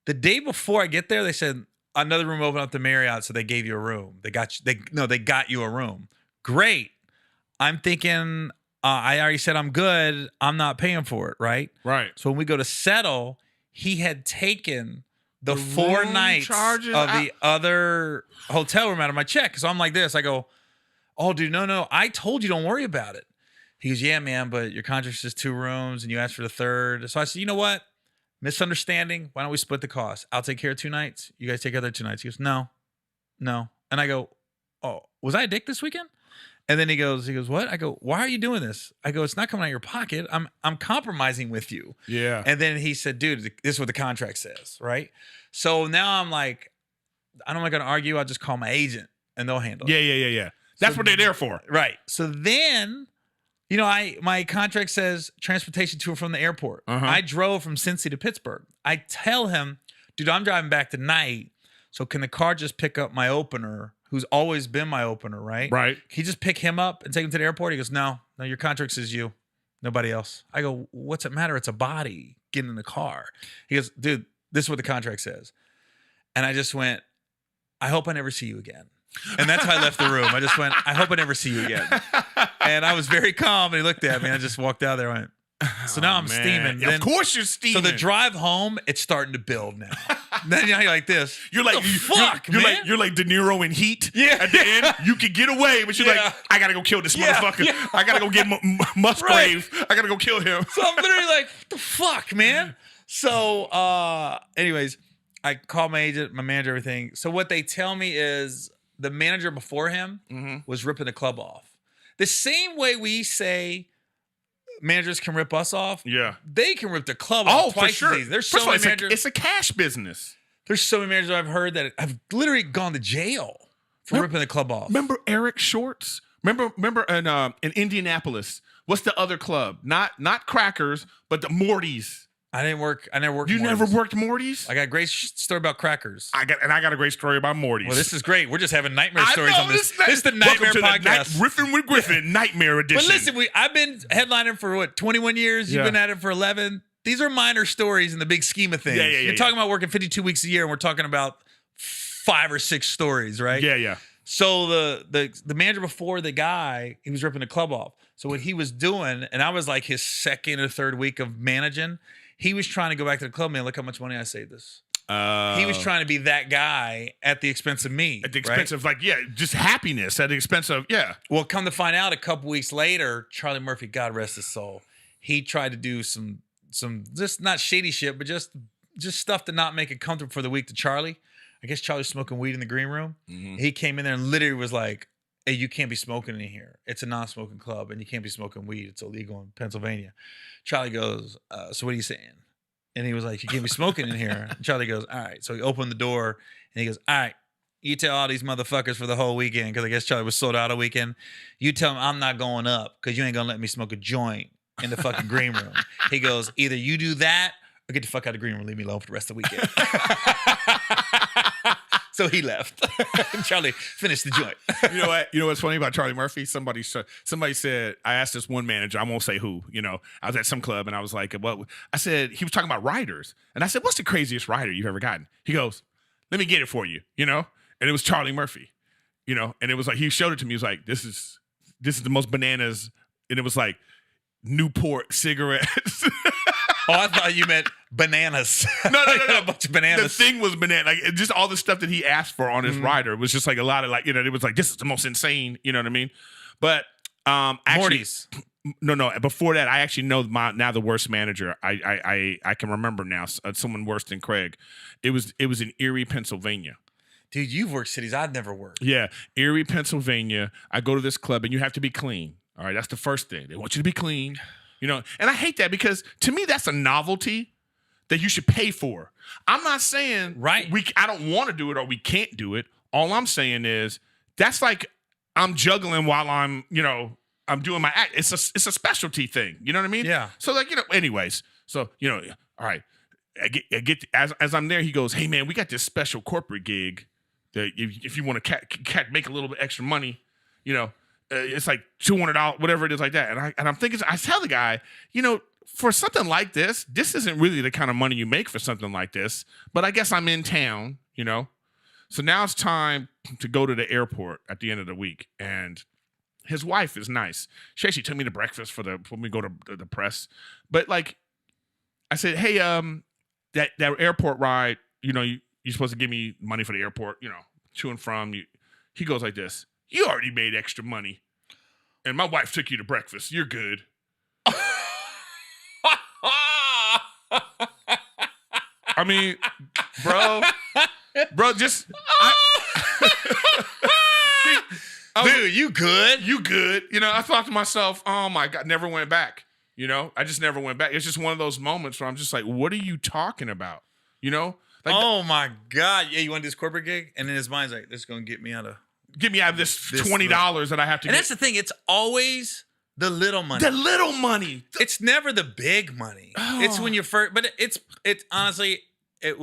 The day before I get there, they said another room opened up to Marriott, so they gave you a room. They got you a room. Great. I'm thinking, I already said I'm good. I'm not paying for it, right? Right. So when we go to settle, he had taken the 4 room nights charges of the other hotel room out of my check. So I'm like this. I go, oh, dude, no. I told you don't worry about it. He goes, yeah, man, but your contract says 2 rooms and you asked for the 3rd. So I said, you know what? Misunderstanding. Why don't we split the cost? I'll take care of 2 nights. You guys take care of the 2 nights. He goes, no. And I go, oh, was I a dick this weekend? And then he goes, what? I go, why are you doing this? I go, it's not coming out of your pocket. I'm compromising with you. Yeah. And then he said, dude, this is what the contract says, right? So now I'm like, I'm not going to argue. I'll just call my agent and they'll handle it. Yeah. That's what they're there for. Right. So then, my contract says transportation to and from the airport. Uh-huh. I drove from Cincy to Pittsburgh. I tell him, dude, I'm driving back tonight. So can the car just pick up my opener, who's always been my opener, right? Right. Can you just pick him up and take him to the airport? He goes, no, your contract says you, nobody else. I go, what's it matter? It's a body. Get in the car. He goes, dude, this is what the contract says. And I just went, I hope I never see you again. And that's how I left the room. I just went, I hope I never see you again. And I was very calm. And he looked at me. I just walked out there and went, so now I'm steaming. Yeah, of course you're steaming. So the drive home, it's starting to build now. Then you're like this. You're like, man. You're like De Niro in Heat. Yeah. At the end, you can get away, but you're like, I gotta go kill this motherfucker. Yeah. I gotta go get Musgrave. Right. I gotta go kill him. So I'm literally like, what the fuck, man? So, anyways, I call my agent, my manager, everything. So what they tell me is the manager before him was ripping the club off. The same way we say managers can rip us off. Yeah. They can rip the club off twice for sure. as easy. There's so many managers. It's a cash business. There's so many managers I've heard that have literally gone to jail for ripping the club off. Remember Eric Shorts? Remember in Indianapolis? What's the other club? Not Crackers, but the Morty's. I never worked. You never worked Morty's? I got a great story about Crackers. I got a great story about Morty's. Well, this is great. We're just having nightmare stories on this. This is the Nightmare Podcast. Griffin with Griffin, Nightmare Edition. But listen, I've been headlining for 21 years. You've been at it for 11. These are minor stories in the big scheme of things. You're talking about working 52 weeks a year, and we're talking about 5 or 6 stories, right? Yeah. So the manager before the guy, he was ripping the club off. So what he was doing, and I was like his 2nd or 3rd week of managing, he was trying to go back to the club, man, look how much money I saved this. He was trying to be that guy at the expense of me. At the expense of just happiness. At the expense of, Well, come to find out a couple weeks later, Charlie Murphy, God rest his soul, he tried to do some just not shady shit, but just stuff to not make it comfortable for the week to Charlie. I guess Charlie was smoking weed in the green room. Mm-hmm. He came in there and literally was like, hey, you can't be smoking in here. It's a non-smoking club, and you can't be smoking weed. It's illegal in Pennsylvania. Charlie goes, so what are you saying? And he was like, you can't be smoking in here. And Charlie goes, all right. So he opened the door, and he goes, all right, you tell all these motherfuckers for the whole weekend, because I guess Charlie was sold out a weekend. You tell them I'm not going up because you ain't going to let me smoke a joint in the fucking green room. He goes, either you do that or get the fuck out of the green room and leave me alone for the rest of the weekend. So he left. And Charlie finished the joint. You know what? You know what's funny about Charlie Murphy? Somebody said, I asked this one manager, I won't say who, I was at some club and I was like, what? I said, he was talking about riders. And I said, what's the craziest rider you've ever gotten? He goes, let me get it for you, And it was Charlie Murphy, and it was like, he showed it to me. He was like, this is the most bananas. And it was like Newport cigarettes. Oh, I thought you meant bananas. No. A bunch of bananas. The thing was banana. Like, just all the stuff that he asked for on his rider was just like a lot of it was like, this is the most insane, you know what I mean? But actually, Morty's. No. Before that, I actually know now the worst manager. I can remember now. Someone worse than Craig. It was in Erie, Pennsylvania. Dude, you've worked cities I've never worked. Yeah, Erie, Pennsylvania. I go to this club and you have to be clean. All right, that's the first thing. They want you to be clean. And I hate that because to me that's a novelty that you should pay for. I'm not saying I don't want to do it or we can't do it. All I'm saying is that's like I'm juggling while I'm doing my act. It's a specialty thing. You know what I mean? Yeah. So anyways. So all right. I get as I'm there. He goes, hey man, we got this special corporate gig that if you want to make a little bit extra money, it's like $200, whatever it is like that. And I'm thinking, I tell the guy, for something like this isn't really the kind of money you make for something like this. But I guess I'm in town, you know. So now it's time to go to the airport at the end of the week, and his wife is nice. She actually took me to breakfast when we go to the press. But like, I said, hey, that airport ride, you know, you're supposed to give me money for the airport, you know, to and from. He goes like this: you already made extra money, and my wife took you to breakfast. You're good. I mean, bro, just. Dude, you good? You good. You know, I thought to myself, oh my God, never went back. You know, I just never went back. It's just one of those moments where I'm just like, what are you talking about? You know? Like, oh my God. Yeah, you want this corporate gig? And in his mind's like, this is going to get me out of this $20 that I have to and get. that's the thing. It's always the little money. The little money. It's never the big money. Oh. It's when you're first, but it's honestly, it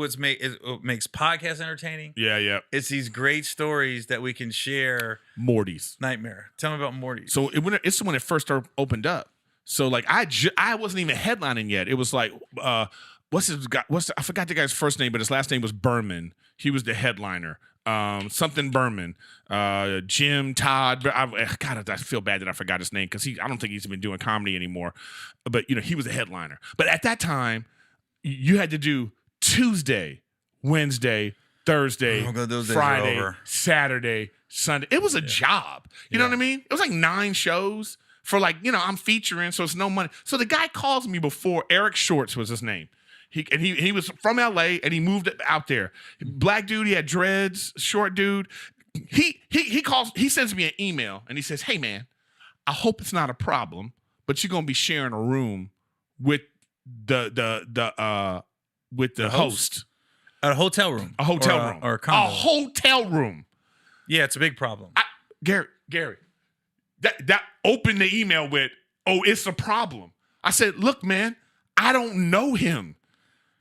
makes podcasts entertaining. Yeah. It's these great stories that we can share. Morty's. Nightmare. Tell me about Morty. So it's when it first opened up. So like I wasn't even headlining yet. It was like what's his guy? I forgot the guy's first name, but his last name was Berman. He was the headliner. Something Berman. Jim Todd. God, I feel bad that I forgot his name because I don't think he's been doing comedy anymore. But you know, he was a headliner. But at that time, you had to do Tuesday, Wednesday, Thursday, Friday, Saturday, Sunday. It was a job. You know what I mean? It was like 9 shows for like, you know, I'm featuring, so it's no money. So the guy calls me before. Eric Shorts was his name. He was from LA and he moved out there. Black dude, he had dreads, short dude. He calls, he sends me an email and he says, hey man, I hope it's not a problem, but you're gonna be sharing a room with the host. A hotel room. A hotel room. Or a condo. A hotel room. Yeah, it's a big problem. Gary, that opened the email with, oh, it's a problem. I said, look, man, I don't know him.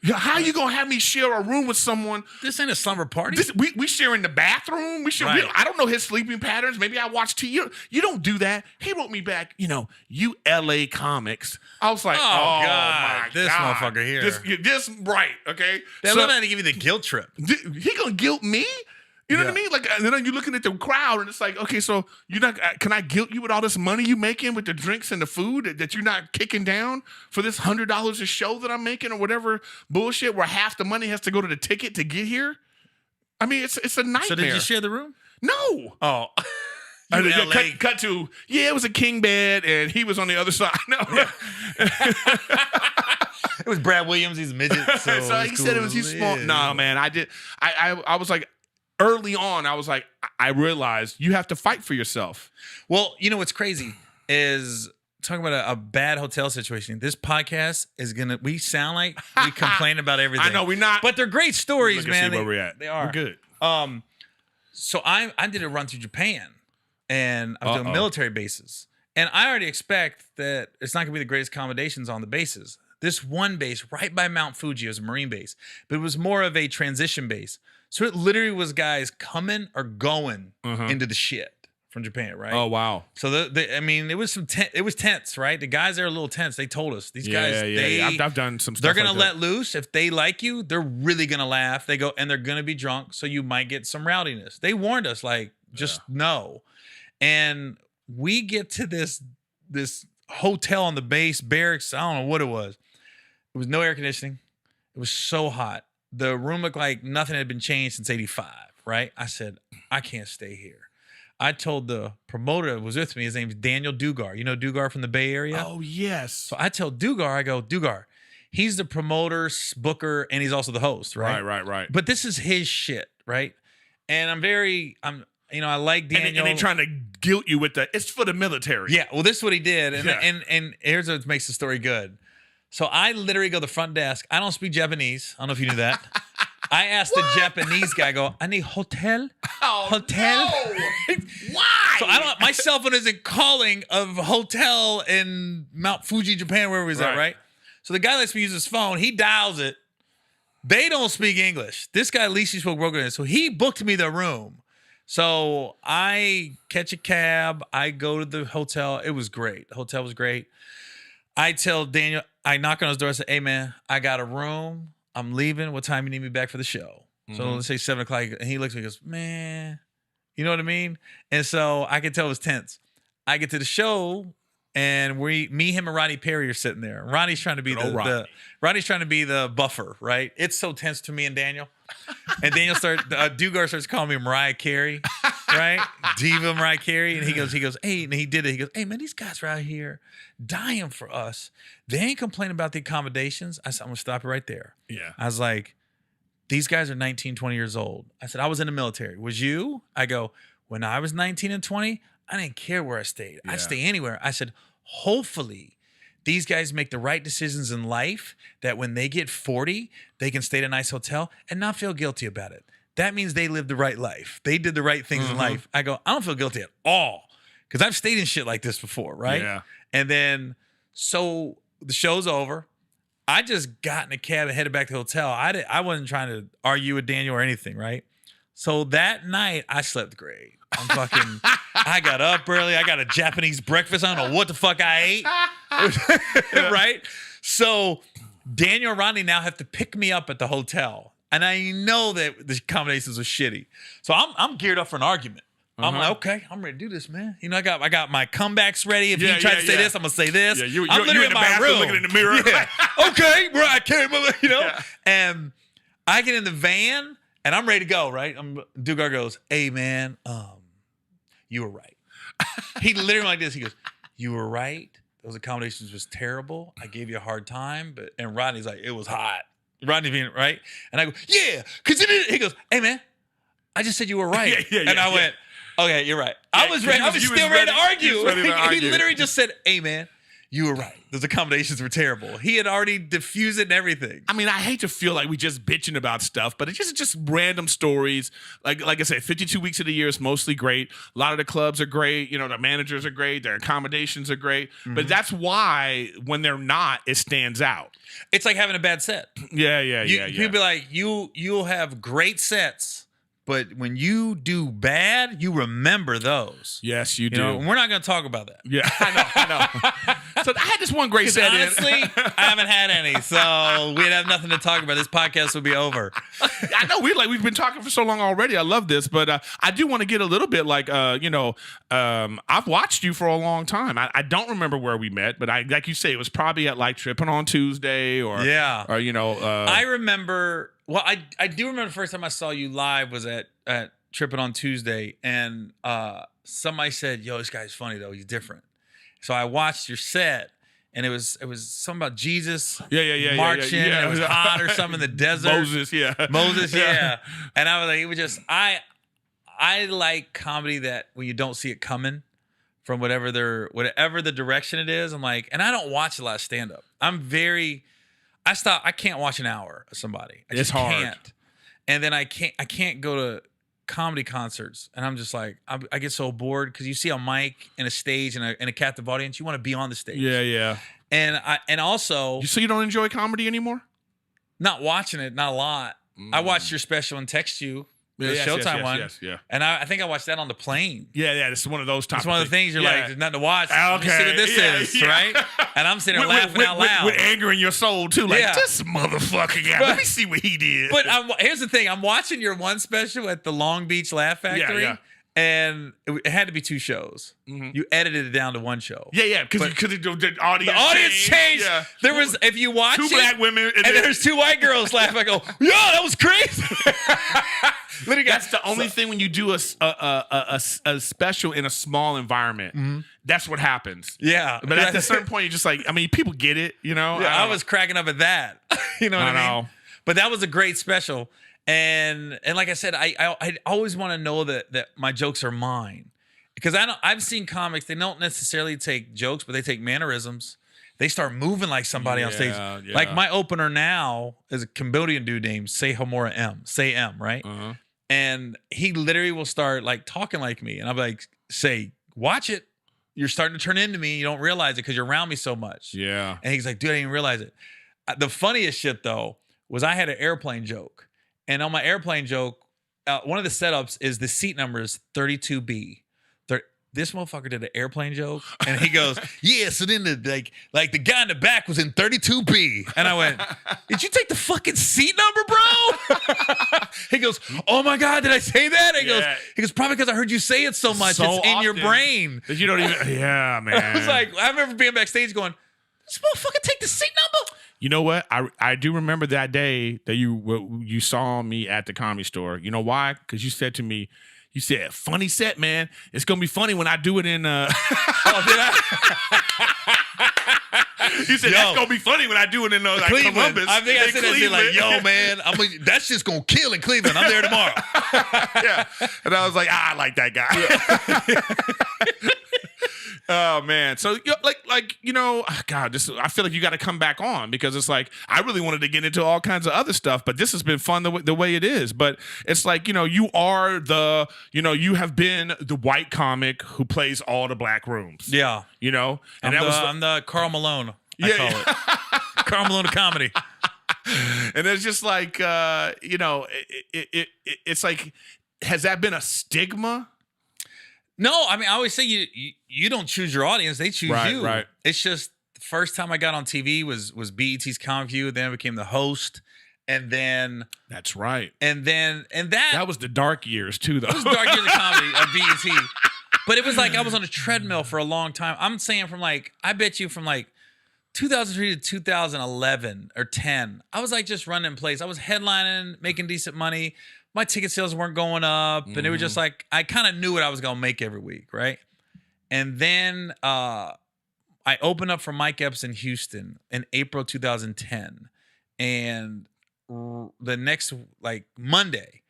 How you gonna have me share a room with someone? This ain't a slumber party. We share in the bathroom. I don't know his sleeping patterns. Maybe I watch TV. You don't do that. He wrote me back, you know, you LA comics. I was like, oh God, this God. motherfucker here. This right, okay? They love how to give you the guilt trip. He gonna guilt me? You know what I mean? Like, and then you're looking at the crowd, and it's like, okay, so you're not. Can I guilt you with all this money you making with the drinks and the food that you're not kicking down for this $100 a show that I'm making or whatever bullshit? Where half the money has to go to the ticket to get here. I mean, it's a nightmare. So did you share the room? No. Oh. Cut to it was a king bed, and he was on the other side. No. Yeah. It was Brad Williams. He's a midget. So he said it was he's small. No, man, I did. I was like. Early on, I was like, I realized you have to fight for yourself. Well, you know what's crazy is talking about a bad hotel situation. This podcast is we sound like we complain about everything. I know we're not, but they're great stories, man. See where we're at. They are. We're good. So I did a run through Japan, and I was doing military bases, and I already expect that it's not gonna be the greatest accommodations on the bases. This one base right by Mount Fuji was a Marine base, but it was more of a transition base. So it literally was guys coming or going into the shit from Japan, right? Oh wow! So I mean, it was it was tense, right? The guys there are a little tense. They told us these guys. I've done some stuff. They're gonna let loose if they like you. They're really gonna laugh. They go and they're gonna be drunk, so you might get some rowdiness. They warned us, like just no. And we get to this hotel on the base barracks. I don't know what it was. It was no air conditioning. It was so hot. The room looked like nothing had been changed since '85, right? I said, I can't stay here. I told the promoter that was with me, his name's Daniel Dugar. You know Dugar from the Bay Area? Oh, yes. So I tell Dugar, I go, Dugar, he's the promoter, booker, and he's also the host, right? Right. But this is his shit, right? And I like Daniel. And they're trying to guilt you with it's for the military. Yeah, well, this is what he did. And here's what makes the story good. So I literally go to the front desk. I don't speak Japanese. I don't know if you knew that. I asked the Japanese guy, I go, I need hotel? Hotel? No. Why? So my cell phone isn't calling of hotel in Mount Fuji, Japan, wherever he's at, right? So the guy lets me use his phone. He dials it. They don't speak English. This guy at least he spoke broken English. So he booked me the room. So I catch a cab. I go to the hotel. It was great. The hotel was great. I tell Daniel, I knock on his door. I say, hey, man, I got a room. I'm leaving. What time you need me back for the show? So let's say 7 o'clock. And he looks at me and goes, man, you know what I mean? And so I could tell it was tense. I get to the show, and me, him, and Ronnie Perry are sitting there. Ronnie's trying to be Ronnie's trying to be the buffer, right? It's so tense to me and Daniel. And Daniel Dugard starts calling me Mariah Carey, right? Diva Mariah Carey. And he goes, hey, and he did it. He goes, hey, man, these guys are out here dying for us. They ain't complaining about the accommodations. I said, I'm going to stop it right there. Yeah. I was like, these guys are 19, 20 years old. I said, I was in the military. Was you? I go, when I was 19 and 20, I didn't care where I stayed. I'd stay anywhere. I said, hopefully these guys make the right decisions in life that when they get 40, they can stay at a nice hotel and not feel guilty about it. That means they lived the right life. They did the right things in life. I go, I don't feel guilty at all because I've stayed in shit like this before, right? Yeah. And then, so the show's over. I just got in a cab and headed back to the hotel. I wasn't trying to argue with Daniel or anything, right? So that night, I slept great. I got up early. I got a Japanese breakfast. I don't know what the fuck I ate. Right? So Daniel and Ronnie now have to pick me up at the hotel. And I know that the accommodations are shitty. So I'm geared up for an argument. I'm like, okay, I'm ready to do this, man. You know, I got my comebacks ready. If you try to say this, I'm gonna say this. Yeah, you're literally in the my bathroom room looking in the mirror. Yeah. Okay, bro, I can't, you know. Yeah. And I get in the van and I'm ready to go. Right? Dugard goes, "Hey, man, you were right." He literally like this. He goes, "You were right. Those accommodations was terrible. I gave you a hard time, and Rodney's like, it was hot." Rodney being right, and I go, "Yeah," because he goes, "Hey, man, I just said you were right," and I went, "Okay, you're right." I was ready. I was still ready to argue. He literally just said, "Hey, man, you were right. Those accommodations were terrible." He had already diffused it and everything. I mean, I hate to feel like we just bitching about stuff, but it's just random stories. Like I said, 52 weeks of the year is mostly great. A lot of the clubs are great. You know, the managers are great. Their accommodations are great. But that's why when they're not, it stands out. It's like having a bad set. Yeah. People be like, you'll have great sets, but when you do bad, you remember those. Yes, you do. Know, we're not going to talk about that. Yeah, I know. So I had this one great set. Honestly, I haven't had any, so we'd have nothing to talk about. This podcast would be over. I know we've been talking for so long already. I love this, but I do want to get a little bit like I've watched you for a long time. I don't remember where we met, but like you say, it was probably at like Tripping on Tuesday or I remember. Well, I do remember the first time I saw you live was at Tripping on Tuesday, and somebody said, "Yo, this guy's funny though. He's different." So I watched your set, and it was something about Jesus marching, and it was hot or something in the desert. Moses, yeah. And I was like, it was just I like comedy that when you don't see it coming from whatever the direction it is. I'm like, and I don't watch a lot of stand up. I can't watch an hour of somebody. I just can't. And then I can't go to comedy concerts, and I'm just like, I get so bored because you see a mic and a stage and a captive audience, you want to be on the stage. Yeah. And also, so you don't enjoy comedy anymore? Not watching it, not a lot. I watched your special and text you. The Showtime one. Yeah. And I think I watched that on the plane. Yeah. It's one of those topics. It's one of the things you're like, there's nothing to watch. Okay. You see what this is, right? And I'm sitting there laughing out loud. With anger in your soul, too. Like, this motherfucker guy. Let me see what he did. But here's the thing. I'm watching your one special at the Long Beach Laugh Factory. Yeah. And it had to be 2 shows. Mm-hmm. You edited it down to 1 show. Yeah, because the audience changed. Yeah. There was, if you watch 2 black women, and there's 2 white girls laughing. I go, yo, that was crazy. That's the only thing when you do a special in a small environment. Mm-hmm. That's what happens. Yeah, but at a certain point, you're just like, I mean, people get it, you know. Yeah, I was cracking up at that. You know what I mean? But that was a great special. And like I said, I always want to know that my jokes are mine, because I've seen comics, they don't necessarily take jokes, but they take mannerisms. They start moving like somebody on stage. Yeah. Like my opener now is a Cambodian dude named Say Hamora M. Say M, right? Uh-huh. And he literally will start like talking like me, and I'm like, "Say, watch it. You're starting to turn into me. You don't realize it because you're around me so much." Yeah. And he's like, "Dude, I didn't even realize it." The funniest shit though was I had an airplane joke. And on my airplane joke, one of the setups is the seat number is 32B. this motherfucker did an airplane joke, and he goes, yeah, so then the like the guy in the back was in 32B. And I went, did you take the fucking seat number, bro? He goes, oh my God, did I say that? He goes, probably because I heard you say it so much. So it's in your brain. That you don't even, yeah, man. I was like, I remember being backstage going, this motherfucker take the seat number? You know what? I do remember that day that you saw me at the Comedy Store. You know why? Because you said to me, you said, funny set, man. It's going to be funny when I do it in... Oh, did I? You said, that's going to be funny when I do it in like, Columbus. I think I said that like, yo, man, that's just going to kill in Cleveland. I'm there tomorrow. Yeah. And I was like, I like that guy. Oh man, so God, I feel like you got to come back on because it's like I really wanted to get into all kinds of other stuff, but this has been fun the way it is. But it's like you are you have been the white comic who plays all the black rooms. Yeah, and I'm the Karl Malone. I call it Karl Malone of comedy. And it's just like it's like, has that been a stigma? No, I mean, I always say you don't choose your audience; they choose you. Right. It's just the first time I got on TV was BET's Comic View. Then I became the host, and then that's right. And that was the dark years too, though. It was the dark years of comedy of BET. But it was like I was on a treadmill for a long time. I'm saying from I bet you from 2003 to 2011 or 10, I was just running in place. I was headlining, making decent money. My ticket sales weren't going up, and it was just I kind of knew what I was going to make every week, right? And then I opened up for Mike Epps in Houston in April 2010, and the next Monday,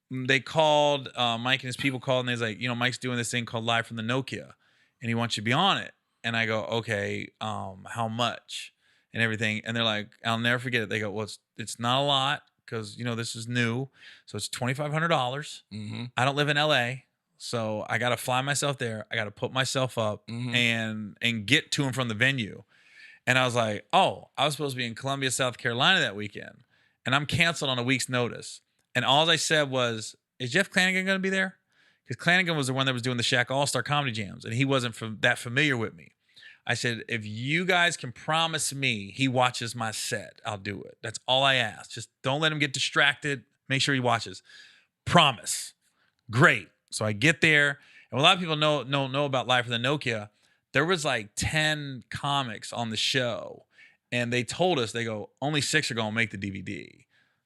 they called, Mike and his people called, and they was like, Mike's doing this thing called Live from the Nokia, and he wants you to be on it. And I go, okay, how much and everything? And they're like, I'll never forget it. They go, well, it's not a lot. Because, this is new. So it's $2,500. Mm-hmm. I don't live in LA. So I got to fly myself there. I got to put myself up and get to and from the venue. And I was like, oh, I was supposed to be in Columbia, South Carolina that weekend. And I'm canceled on a week's notice. And all I said was, is Jeff Clanagan going to be there? Because Clanagan was the one that was doing the Shaq All-Star Comedy Jams. And he wasn't that familiar with me. I said, if you guys can promise me he watches my set, I'll do it. That's all I ask. Just don't let him get distracted. Make sure he watches. Promise. Great. So I get there. And a lot of people know about Live from the Nokia. There was 10 comics on the show. And they told us, they go, only 6 are going to make the DVD.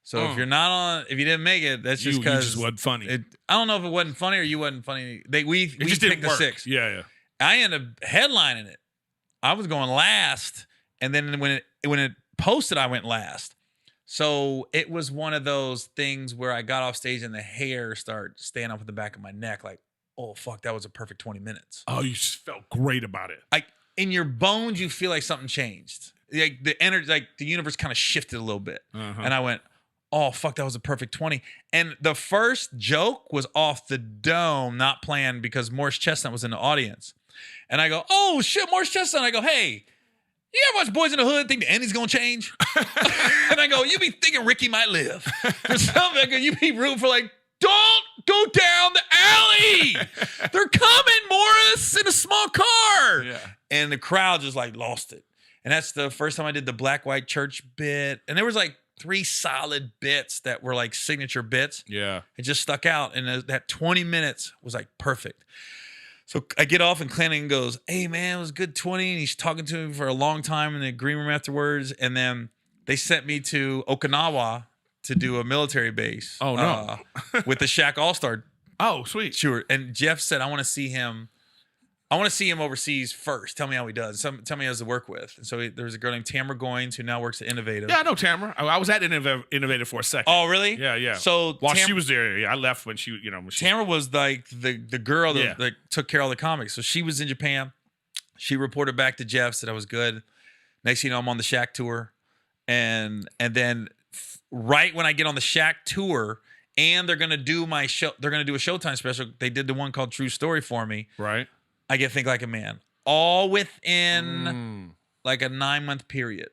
So if you're not on, if you didn't make it, that's just because. You just wasn't funny. I don't know if it wasn't funny or you wasn't funny. We just picked the 6. Yeah. I ended up headlining it. I was going last, and then when it posted, I went last. So it was one of those things where I got off stage and the hair started standing up at the back of my neck, oh fuck, that was a perfect 20 minutes. Oh, you just felt great about it. In your bones, you feel like something changed. The energy, the universe kind of shifted a little bit, and I went, oh fuck, that was a perfect 20. And the first joke was off the dome, not planned, because Morris Chestnut was in the audience. And I go, oh shit, Morris Chestnut. I go, hey, you ever watch Boys in the Hood think the ending's gonna change? And I go, you be thinking Ricky might live. For something, I go, you be rooting for don't go down the alley. They're coming, Morris, in a small car. Yeah. And the crowd just lost it. And that's the first time I did the black, white church bit. And there was 3 solid bits that were signature bits. Yeah. It just stuck out. And that 20 minutes was perfect. So I get off and Clanagan goes, hey, man, it was a good 20. And he's talking to me for a long time in the green room afterwards. And then they sent me to Okinawa to do a military base. Oh, no. With the Shaq All-Star. Oh, sweet. Sure. And Jeff said, I want to see him overseas first. Tell me how he does. Tell me how to work with. And so there was a girl named Tamara Goins who now works at Innovative. Yeah, I know Tamara. I was at Innovative for a second. Oh, really? Yeah. So while she was there, I left when she, Tamara was the girl that took care of all the comics. So she was in Japan. She reported back to Jeff, said I was good. Next thing you know, I'm on the Shaq tour. And then right when I get on the Shaq tour and they're going to do my show, they're going to do a Showtime special. They did the one called True Story for me. Right. I get Think Like a Man, all within a 9-month period.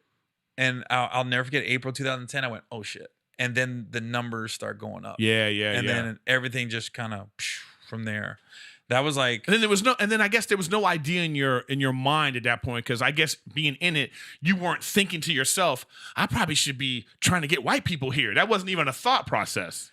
And I'll never forget April 2010. I went, oh shit. And then the numbers start going up. Yeah. And then everything just kind of from there. That was like, and then I guess there was no idea in your mind at that point, because I guess being in it, you weren't thinking to yourself, I probably should be trying to get white people here. That wasn't even a thought process.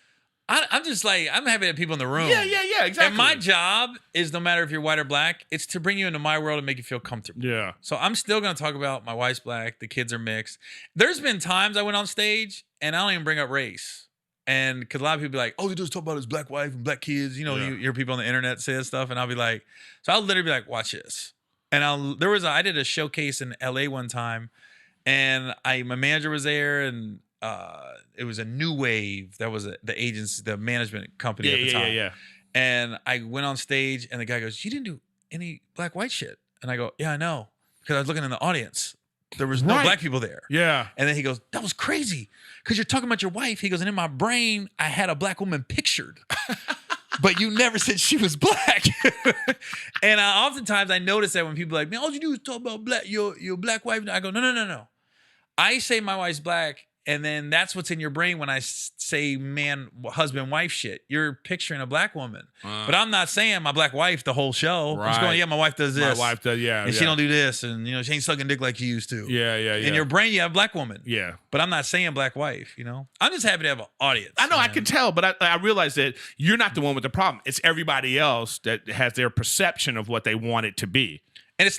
I'm just like, I'm happy to have people in the room. Yeah, exactly. And my job is, no matter if you're white or black, it's to bring you into my world and make you feel comfortable. Yeah. So I'm still going to talk about my wife's black, the kids are mixed. There's been times I went on stage and I don't even bring up race. And because a lot of people be like, oh, he just talk about his black wife and black kids. You know, you hear people on the internet say this stuff. And I'll be like, so I'll literally be like, watch this. And I did a showcase in LA one time, and my manager was there, and it was a New Wave. That was the agency, the management company at the time. Yeah. And I went on stage, and the guy goes, you didn't do any black white shit. And I go, yeah, I know. Because I was looking in the audience. There was no black people there. Yeah. And then he goes, that was crazy. Because you're talking about your wife. He goes, and in my brain, I had a black woman pictured. But you never said she was black. And oftentimes I notice that when people are like, man, all you do is talk about your black wife. I go, no. I say my wife's black, and then that's what's in your brain when I say man, husband, wife shit. You're picturing a black woman. But I'm not saying my black wife the whole show. Right. I'm just going, yeah, my wife does this. My wife does, yeah. And she don't do this. And, you know, she ain't sucking dick like she used to. Yeah. In your brain, you have black woman. Yeah. But I'm not saying black wife, you know? I'm just happy to have an audience. I know, man. I can tell, but I realize that you're not the one with the problem. It's everybody else that has their perception of what they want it to be. And it's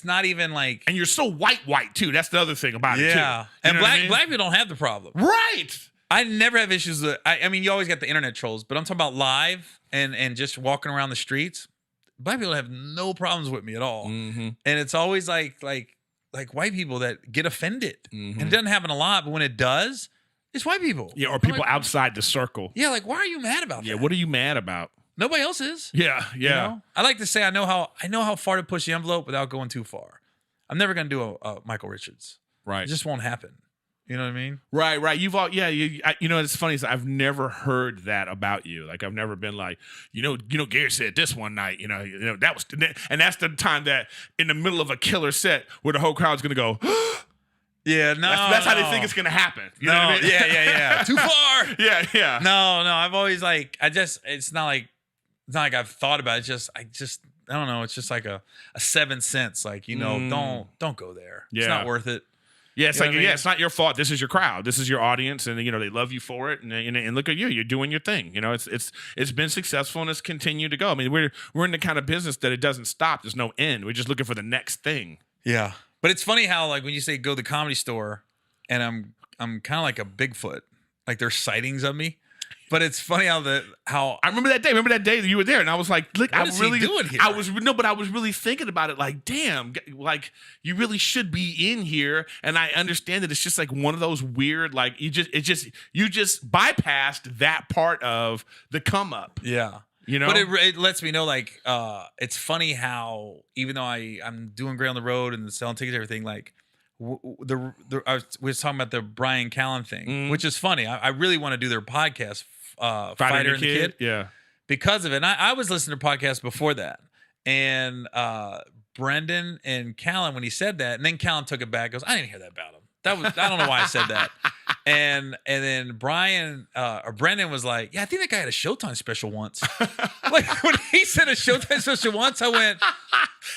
not even like. And you're so white too. That's the other thing about it too. Yeah. And black people don't have the problem. Right. I never have issues with, I mean, you always got the internet trolls, but I'm talking about live and just walking around the streets. Black people have no problems with me at all. Mm-hmm. And it's always like white people that get offended. Mm-hmm. And it doesn't happen a lot, but when it does, it's white people. Yeah, or people outside the circle. Yeah, like, why are you mad about that? Yeah, what are you mad about? Nobody else is. Yeah. You know? I like to say I know how far to push the envelope without going too far. I'm never gonna do a Michael Richards. Right. It just won't happen. You know what I mean? Right. You know, it's funny is I've never heard that about you. Like, I've never been like, you know, Gary said this one night. You know that was, and that's the time that in the middle of a killer set where the whole crowd's gonna go. Yeah, no. That's how they think it's gonna happen. You know what I mean? Yeah. Too far. Yeah. No. I've always it's not like I've thought about it. I don't know. It's just like a 7 cents. Like, you know, don't go there. Yeah. It's not worth it. Yeah, it's it's not your fault. This is your crowd. This is your audience, and you know they love you for it. And look at you. You're doing your thing. You know, it's been successful and it's continued to go. I mean, we're in the kind of business that it doesn't stop. There's no end. We're just looking for the next thing. Yeah. But it's funny how, like, when you say go to the Comedy Store, and I'm kind of like a Bigfoot. Like, there's sightings of me. But it's funny how I remember that day. Remember that day that you were there, and I was like, "Look, what is he doing here?" I was really thinking about it. Like, damn, like you really should be in here. And I understand that it's just like one of those weird, like you just bypassed that part of the come up. Yeah, you know. But it lets me know, like, it's funny how even though I'm doing great on the road and selling tickets and everything, like. I was talking about the Brian Callen thing, which is funny. I really want to do their podcast, Fighter and the Kid. Yeah. Because of it. And I was listening to podcasts before that. And Brendan and Callen, when he said that, and then Callen took it back, goes, I didn't hear that about him. I don't know why I said that. And then Brendan was like, yeah, I think that guy had a Showtime special once. Like, when he said a Showtime special once, I went,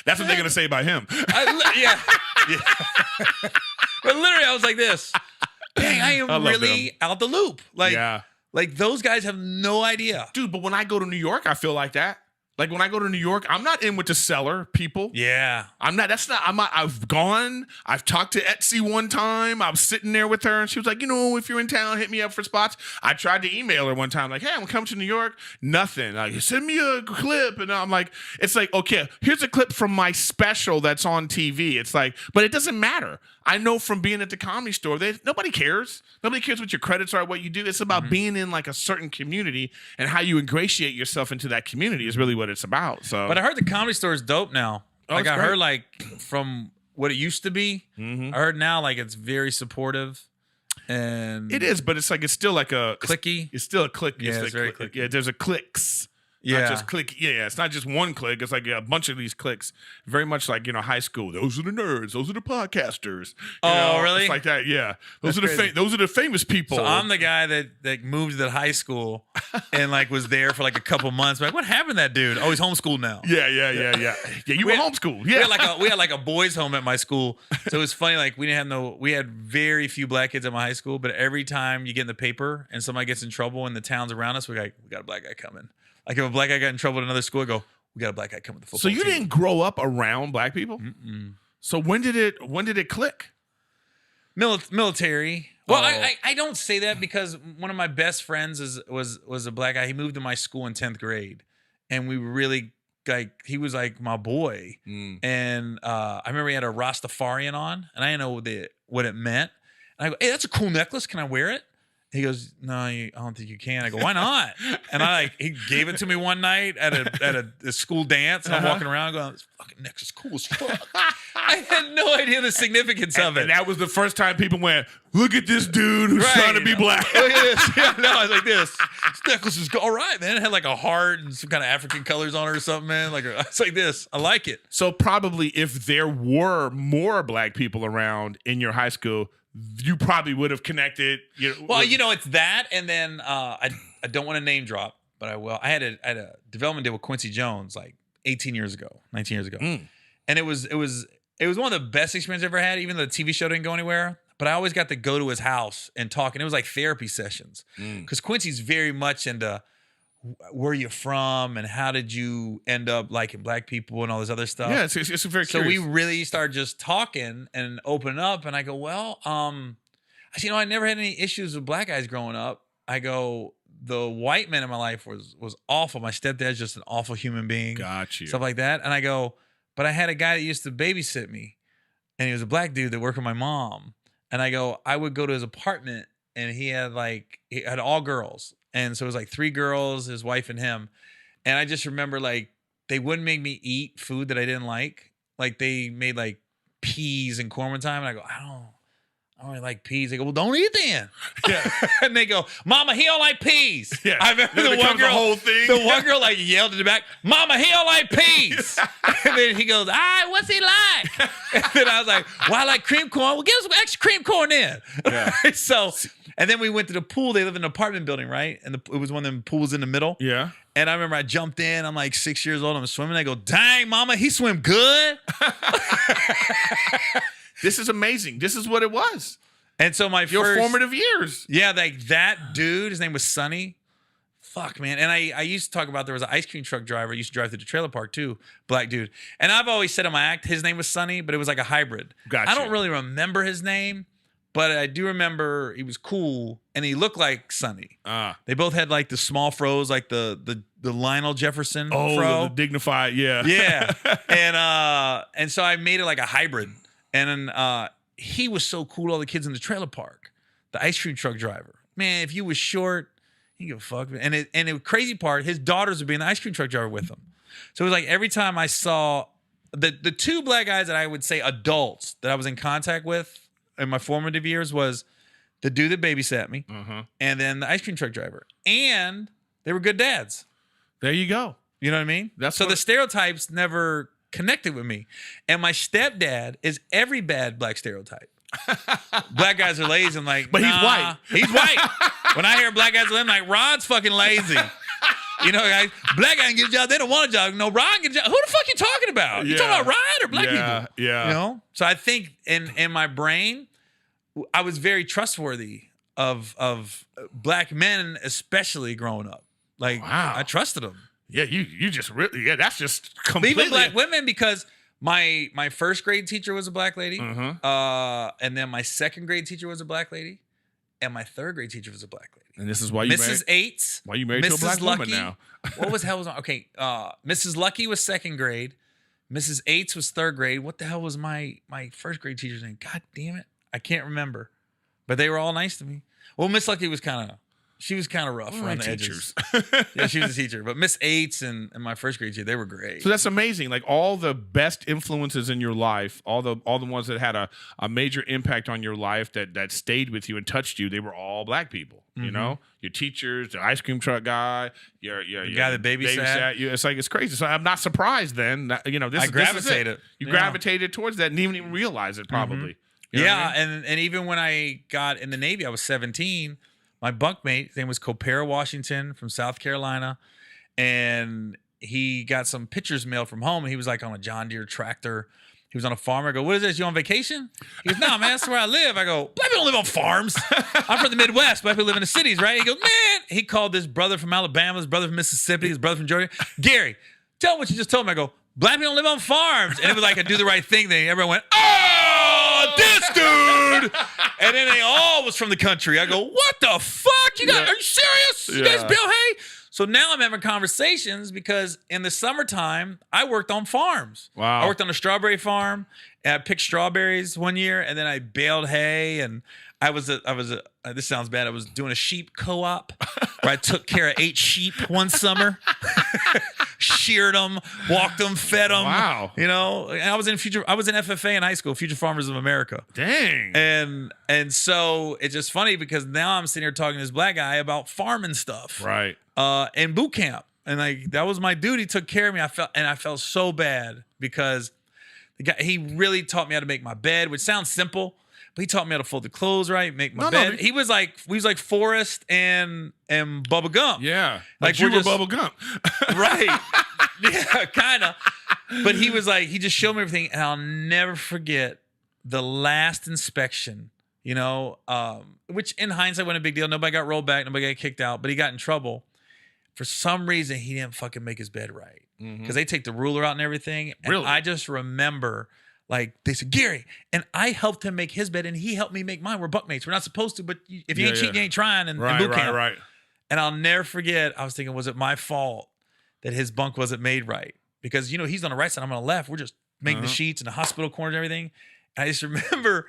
that's what they're gonna say about him. Yeah. But literally, I was like this. Dang, I am really out the loop. Like those guys have no idea, dude. But when I go to New York, I feel like that. Like when I go to New York, I'm not in with the seller people. Yeah. I've gone. I've talked to Etsy one time. I was sitting there with her and she was like, if you're in town, hit me up for spots. I tried to email her one time, like, hey, I'm coming to New York. Nothing. Like, send me a clip. And I'm like, it's like, okay, here's a clip from my special that's on TV. It's like, but it doesn't matter. I know from being at the Comedy Store, nobody cares. Nobody cares what your credits are, what you do. It's about being in like a certain community and how you ingratiate yourself into that community is really what it's about. So, but I heard the Comedy Store is dope now. Like I heard, like from what it used to be, I heard now like it's very supportive. And it is, but it's still like a clicky. It's still a click. Yeah, it's very clicky. Yeah, there's a clicks. Yeah. Not just clique. Yeah, it's not just one clique. It's like a bunch of these cliques. Very much like, high school. Those are the nerds. Those are the podcasters. Really? It's like that. Yeah. Those That's crazy. those are the famous people. So I'm the guy that moved to the high school and like was there for like a couple months. Like, what happened to that dude? Oh, he's homeschooled now. Yeah. Yeah, you were homeschooled. Yeah. We had like a boys' home at my school. So it was funny. Like we had very few black kids at my high school, but every time you get in the paper and somebody gets in trouble in the towns around us, we got a black guy coming. Like if a black guy got in trouble at another school, I go, we got a black guy coming to the football So you team. didn't grow up around black people? Mm-mm. So when did it click? Military. Well, Oh. I don't say that because one of my best friends was a black guy. He moved to my school in 10th grade, and we really he was like my boy. And I remember he had a Rastafarian on, and I didn't know what it meant. And I go, hey, that's a cool necklace. Can I wear it? He goes, no, I don't think you can. I go, why not? And he gave it to me one night at a school dance, and I'm walking around going, this fucking necklace is cool as fuck. I had no idea the significance of it. And that was the first time people went, look at this dude who's trying to be black. Look at this. Yeah, no, I was like this necklace is all right, man. It had like a heart and some kind of African colors on it or something, man. It's like this. I like it. So probably if there were more black people around in your high school, you probably would have connected. Well, it's that, and then I don't want to name drop, but I will. I had a development deal with Quincy Jones like 19 years ago, and it was one of the best experiences I ever had. Even though the TV show didn't go anywhere, but I always got to go to his house and talk, and it was like therapy sessions because Quincy's very much into where you're from and how did you end up liking black people and all this other stuff. Yeah, it's very curious. So we really started just talking and opening up, and I go, well, I said, I never had any issues with black guys growing up. I go, the white man in my life was awful. My stepdad's just an awful human being. Got you. Stuff like that. And I go, but I had a guy that used to babysit me, and he was a black dude that worked with my mom. And I go, I would go to his apartment, and he had all girls. And so it was like 3 girls, his wife and him. And I just remember they wouldn't make me eat food that I didn't like. Like they made like peas and corn one time. And I go, I don't really like peas. They go, well, don't eat then. Yeah. And they go, Mama, he don't like peas. Yeah. I remember Then the one girl, the whole thing. the one girl yelled in the back, Mama, he don't like peas. And then he goes, all right, what's he like? And then I was like, well, I like cream corn. Well, give us some extra cream corn in. Yeah. So, and then we went to the pool. They live in an apartment building, right? And it was one of them pools in the middle. Yeah. And I remember I jumped in. I'm like 6 years old. I'm swimming. I go, dang, Mama, he swim good. This is amazing. This is what it was. And so Your formative years. Yeah, like that dude, his name was Sonny. Fuck, man. And I used to talk about there was an ice cream truck driver. I used to drive through the trailer park too, black dude. And I've always said in my act, his name was Sonny, but it was like a hybrid. Gotcha. I don't really remember his name, but I do remember he was cool and he looked like Sonny. They both had like the small fros, like the Lionel Jefferson fro. The dignified, yeah. Yeah. And so I made it like a hybrid. And then he was so cool, all the kids in the trailer park. The ice cream truck driver. Man, if you was short, he give a fuck. And the crazy part, his daughters would be in the ice cream truck driver with him. So it was like every time I saw the 2 black guys that I would say adults that I was in contact with in my formative years was the dude that babysat me and then the ice cream truck driver. And they were good dads. There you go. You know what I mean? So the stereotypes never connected with me. And my stepdad is every bad black stereotype. Black guys are lazy. I'm like, but nah, he's white. He's white. When I hear black guys, I'm like, Rod's fucking lazy. You know, guys, black guys can get a job. They don't want a job. No, Rod can get a job. Who the fuck you talking about? You talking about Rod or black people? Yeah. You know? So I think in my brain, I was very trustworthy of black men, especially growing up. Like, wow. I trusted them. Yeah, you just really, that's just completely. Even black women, because my first grade teacher was a black lady. And then my second grade teacher was a black lady. And my third grade teacher was a black lady. And this is why you Mrs. Eights. Why you married to a black woman now? What was hell was on? Okay, Mrs. Lucky was second grade. Mrs. Eights was third grade. What the hell was my first grade teacher's name? God damn it, I can't remember. But they were all nice to me. Well, Miss Lucky was kind of She was kind of rough around the teachers. edges. Yeah, she was a teacher. But Miss Eights and my first grade teacher, they were great. So that's amazing. Like all the best influences in your life, all the ones that had a major impact on your life that stayed with you and touched you, they were all black people. You know, your teachers, the ice cream truck guy, your guy that babysat. You. It's like it's crazy. So I'm not surprised then. That, you know, I gravitated. You gravitated towards that and didn't even realize it probably. You know yeah, what I mean? and even when I got in the Navy, I was 17. My bunkmate, his name was Copera Washington from South Carolina, and he got some pictures mailed from home, and he was like on a John Deere tractor. He was on a farm. I go, what is this? You on vacation? He goes, nah, man, that's where I live. I go, black people don't live on farms. I'm from the Midwest. Black people live in the cities, right? He goes, man. He called this brother from Alabama, his brother from Mississippi, his brother from Georgia. Gary, tell him what you just told me. I go, black people don't live on farms. And it was like a do the right thing thing. Everyone went, oh, this dude. And then they all was from the country. I go, what the fuck? You guys, are you serious? You guys Bill Hay? So now I'm having conversations because in the summertime, I worked on farms. Wow. I worked on a strawberry farm and I picked strawberries one year and then I baled hay and this sounds bad. I was doing a sheep co-op where I took care of 8 sheep one summer, sheared them, walked them, fed them. Wow. You know, and I was in FFA in high school, Future Farmers of America. Dang. And so it's just funny because now I'm sitting here talking to this black guy about farming stuff. Right. In boot camp. And like that was my dude. He took care of me. I felt so bad because the guy, he really taught me how to make my bed, which sounds simple, but he taught me how to fold the clothes right, make my bed. He was like Forrest and Bubba Gump. Yeah. Like you were Bubba Gump. Right. Yeah, kind of. But he was like, he just showed me everything. And I'll never forget the last inspection, you know, which in hindsight wasn't a big deal. Nobody got rolled back. Nobody got kicked out, but he got in trouble. For some reason, he didn't fucking make his bed right. Because they take the ruler out and everything. And really? I just remember, like, they said, Gary, and I helped him make his bed, and he helped me make mine. We're bunkmates. We're not supposed to, but if you ain't cheating, you ain't trying in boot camp. Right. And I'll never forget, I was thinking, was it my fault that his bunk wasn't made right? Because, you know, he's on the right side, I'm on the left. We're just making the sheets and the hospital corners and everything. And I just remember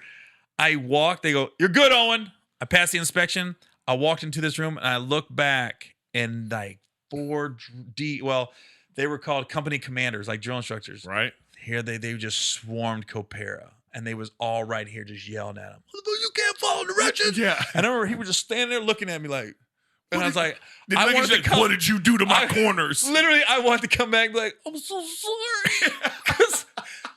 I walked, they go, you're good, Owen. I passed the inspection. I walked into this room, and I looked back, and like 4D, well, they were called company commanders, like drill instructors. Right. Here they just swarmed Copera, and they was all right here just yelling at him. You can't follow directions. Yeah. And I remember he was just standing there looking at me like, and I was like, what did you do to my corners? Literally, I wanted to come back and be like, I'm so sorry.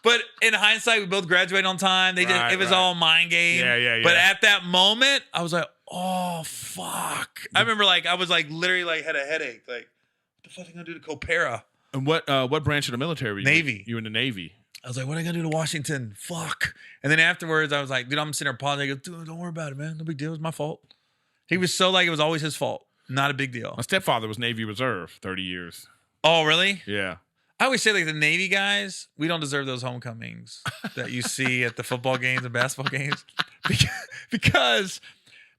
But in hindsight, we both graduated on time. It was all mind game. Yeah. But at that moment, I was like, oh, fuck. I remember I was literally had a headache. Like, what the fuck am I going to do to Copera? And what branch of the military were you? Navy. You were in the Navy. I was like, what am I going to do to Washington? Fuck. And then afterwards, I was like, dude, I'm sitting there pausing. I go, dude, don't worry about it, man. No big deal. It was my fault. He was so it was always his fault. Not a big deal. My stepfather was Navy Reserve, 30 years. Oh, really? Yeah. I always say the Navy guys, we don't deserve those homecomings that you see at the football games and basketball games. Because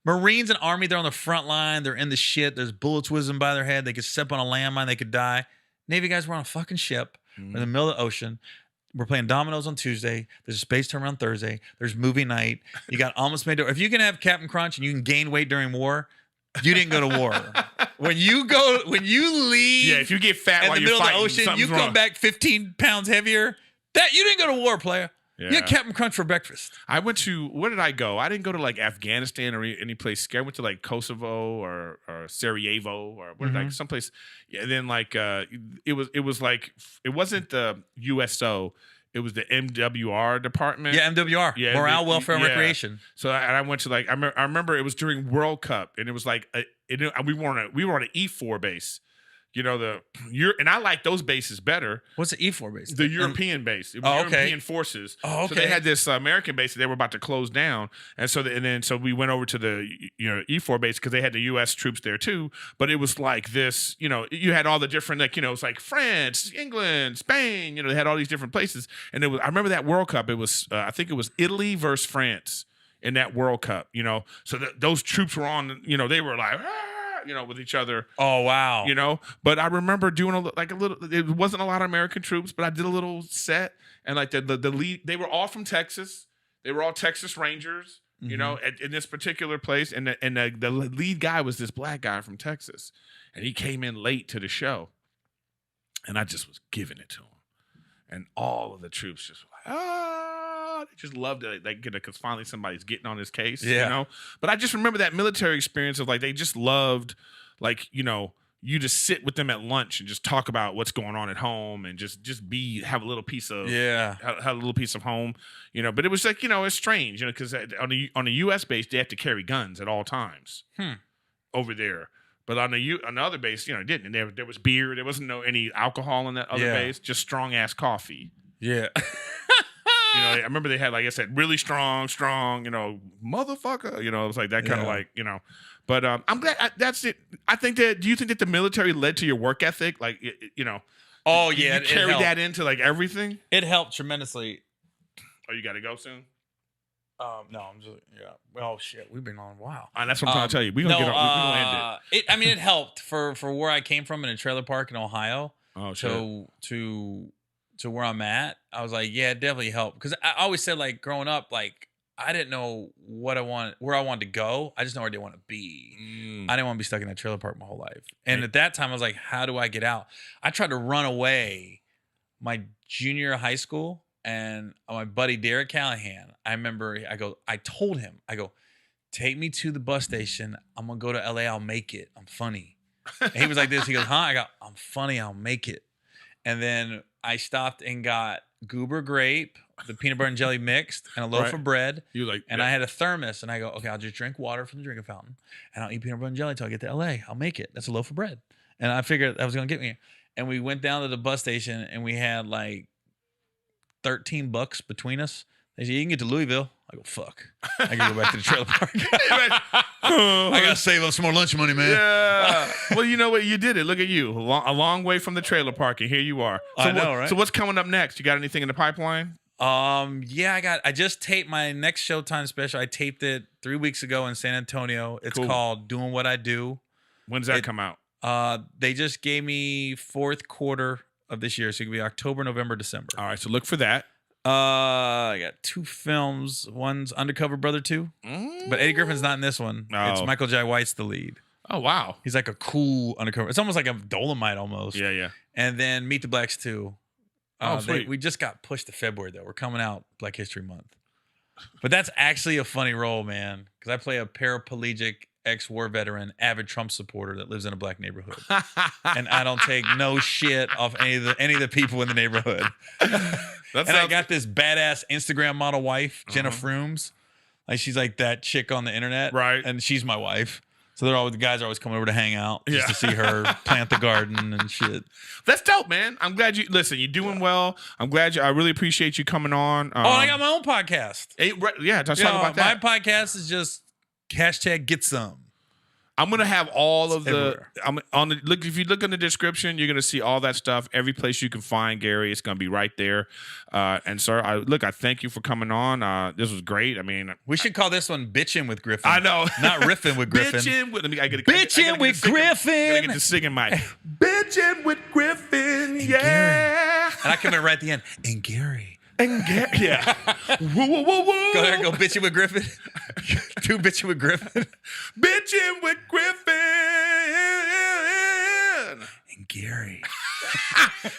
Marines and Army, they're on the front line. They're in the shit. There's bullets whizzing by their head. They could step on a landmine. They could die. Navy guys were on a fucking ship. We're in the middle of the ocean. We're playing dominoes on Tuesday. There's a space tournament on Thursday. There's movie night. You got almost made to. If you can have Captain Crunch and you can gain weight during war, you didn't go to war. When you leave, if you get fat in while the you're middle fighting, of the ocean, you wrong. come back 15 pounds heavier. That you didn't go to war, player. Yeah. You had Captain Crunch for breakfast. I went to, where did I go? I didn't go to Afghanistan or any place scary. I went to Kosovo or Sarajevo or what did I, someplace. Yeah, and then it wasn't the USO. It was the MWR department. Yeah, MWR. Yeah, Morale, Welfare, and Recreation. So I went to I remember it was during World Cup, and it was we were on an E4 base. You know, and I like those bases better. What's the E4 base? The European base. It was European forces. Oh, okay. So they had this American base that they were about to close down. And so we went over to the E4 base because they had the US troops there too. But it was like this, you had all the different it's like France, England, Spain, they had all these different places. And I remember that World Cup, it was I think it was Italy versus France in that World Cup, So those troops were on, they were like with each other. Oh, wow. But I remember doing a little, it wasn't a lot of American troops, but I did a little set and the lead, they were all from Texas. They were all Texas Rangers. you know, in this particular place. And the lead guy was this black guy from Texas. And he came in late to the show. And I just was giving it to him. And all of the troops just were like, they just loved it. Like, because finally somebody's getting on his case, you know? But I just remember that military experience of, like, they just loved, like, you know, you just sit with them at lunch and just talk about what's going on at home and just have a little piece of have a little piece of home, you know. But it was like, you know, it's strange, you know, because on a U.S. base they have to carry guns at all times over there. But on the other base, you know, it didn't. And there was beer. There wasn't any alcohol on that other base. Just strong ass coffee. Yeah. You know, I remember they had, like I said, really strong, you know, motherfucker. You know, it was like that kind of like, you know. But I'm glad that's it. I think that. Do you think that the military led to your work ethic? Like, you know. Oh yeah, you carried that into like everything. It helped tremendously. Oh, you got to go soon. No, I'm just Oh shit, we've been on a while. And that's what I'm trying to tell you. We're gonna end it. I mean, it helped for where I came from in a trailer park in Ohio. Oh shit. To where I'm at, I was like, yeah, it definitely helped because I always said, like, growing up, like, I didn't know where I wanted to go. I just know where I didn't want to be. I didn't want to be stuck in that trailer park my whole life. And at that time, I was like, how do I get out? I tried to run away my junior year of high school, and my buddy Derek Callahan, I told him, take me to the bus station. I'm going to go to LA. I'll make it. I'm funny. And he was like this. He goes, huh? I go, I'm funny. I'll make it. And then I stopped and got Goober grape, the peanut butter and jelly mixed, and a loaf of bread. You like, and I had a thermos, and I go, okay, I'll just drink water from the drinking fountain, and I'll eat peanut butter and jelly until I get to LA. I'll make it. That's a loaf of bread. And I figured that was gonna get me. And we went down to the bus station, and we had like $13 between us. They said, you can get to Louisville. I go, fuck. I gotta go back to the trailer park. I gotta save up some more lunch money, man. Yeah. Well, you know what? You did it. Look at you. A long way from the trailer park, and here you are. So I know, right? So what's coming up next? You got anything in the pipeline? Yeah, I just taped my next Showtime special. I taped it 3 weeks ago in San Antonio. It's called Doing What I Do. When's that come out? They just gave me fourth quarter of this year, so it could be October, November, December. All right, so look for that. I got 2 films. One's Undercover Brother 2, but Eddie Griffin's not in this one. It's Michael Jai White's the lead. Oh wow, he's like a cool undercover. It's almost like a Dolomite almost. Yeah. And then Meet the Blacks 2. Sweet. We just got pushed to February though. We're coming out Black History Month, but that's actually a funny role, man, because I play a paraplegic ex-war veteran, avid Trump supporter that lives in a black neighborhood, and I don't take no shit off any of the people in the neighborhood. I got this badass Instagram model wife, Jenna Frooms. Like, she's like that chick on the internet, right? And she's my wife. So the guys are always coming over to hang out just to see her plant the garden and shit. That's dope, man. I'm glad you're doing well. I'm glad I really appreciate you coming on. And I got my own podcast. Let's talk about that. My podcast is just #get some. I'm gonna have all of look. If you look in the description, you're gonna see all that stuff. Every place you can find Gary, it's gonna be right there. And sir, I thank you for coming on. This was great. I mean, we should call this one "Bitchin' with Griffin." I know, not riffing with Griffin. Bitchin' with Griffin. I get to singing my bitchin' with Griffin. Yeah. And I come in right at the end. And Gary. Yeah. Woo, woo, woo, woo. Go there and go bitching with Griffin. 2 bitching with Griffin. Bitching with Griffin. And Gary.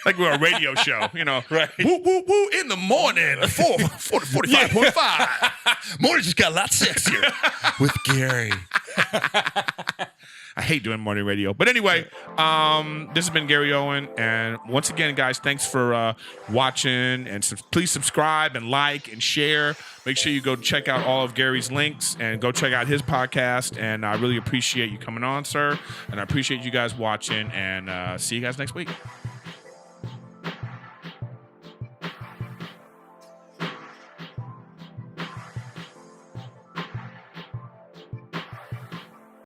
Like we're a radio show, you know. Right. Woo, woo, woo in the morning. 45.5. Morty just got a lot sexier with Gary. I hate doing morning radio. But anyway, this has been Gary Owen. And once again, guys, thanks for watching. And please subscribe and like and share. Make sure you go check out all of Gary's links and go check out his podcast. And I really appreciate you coming on, sir. And I appreciate you guys watching. And see you guys next week.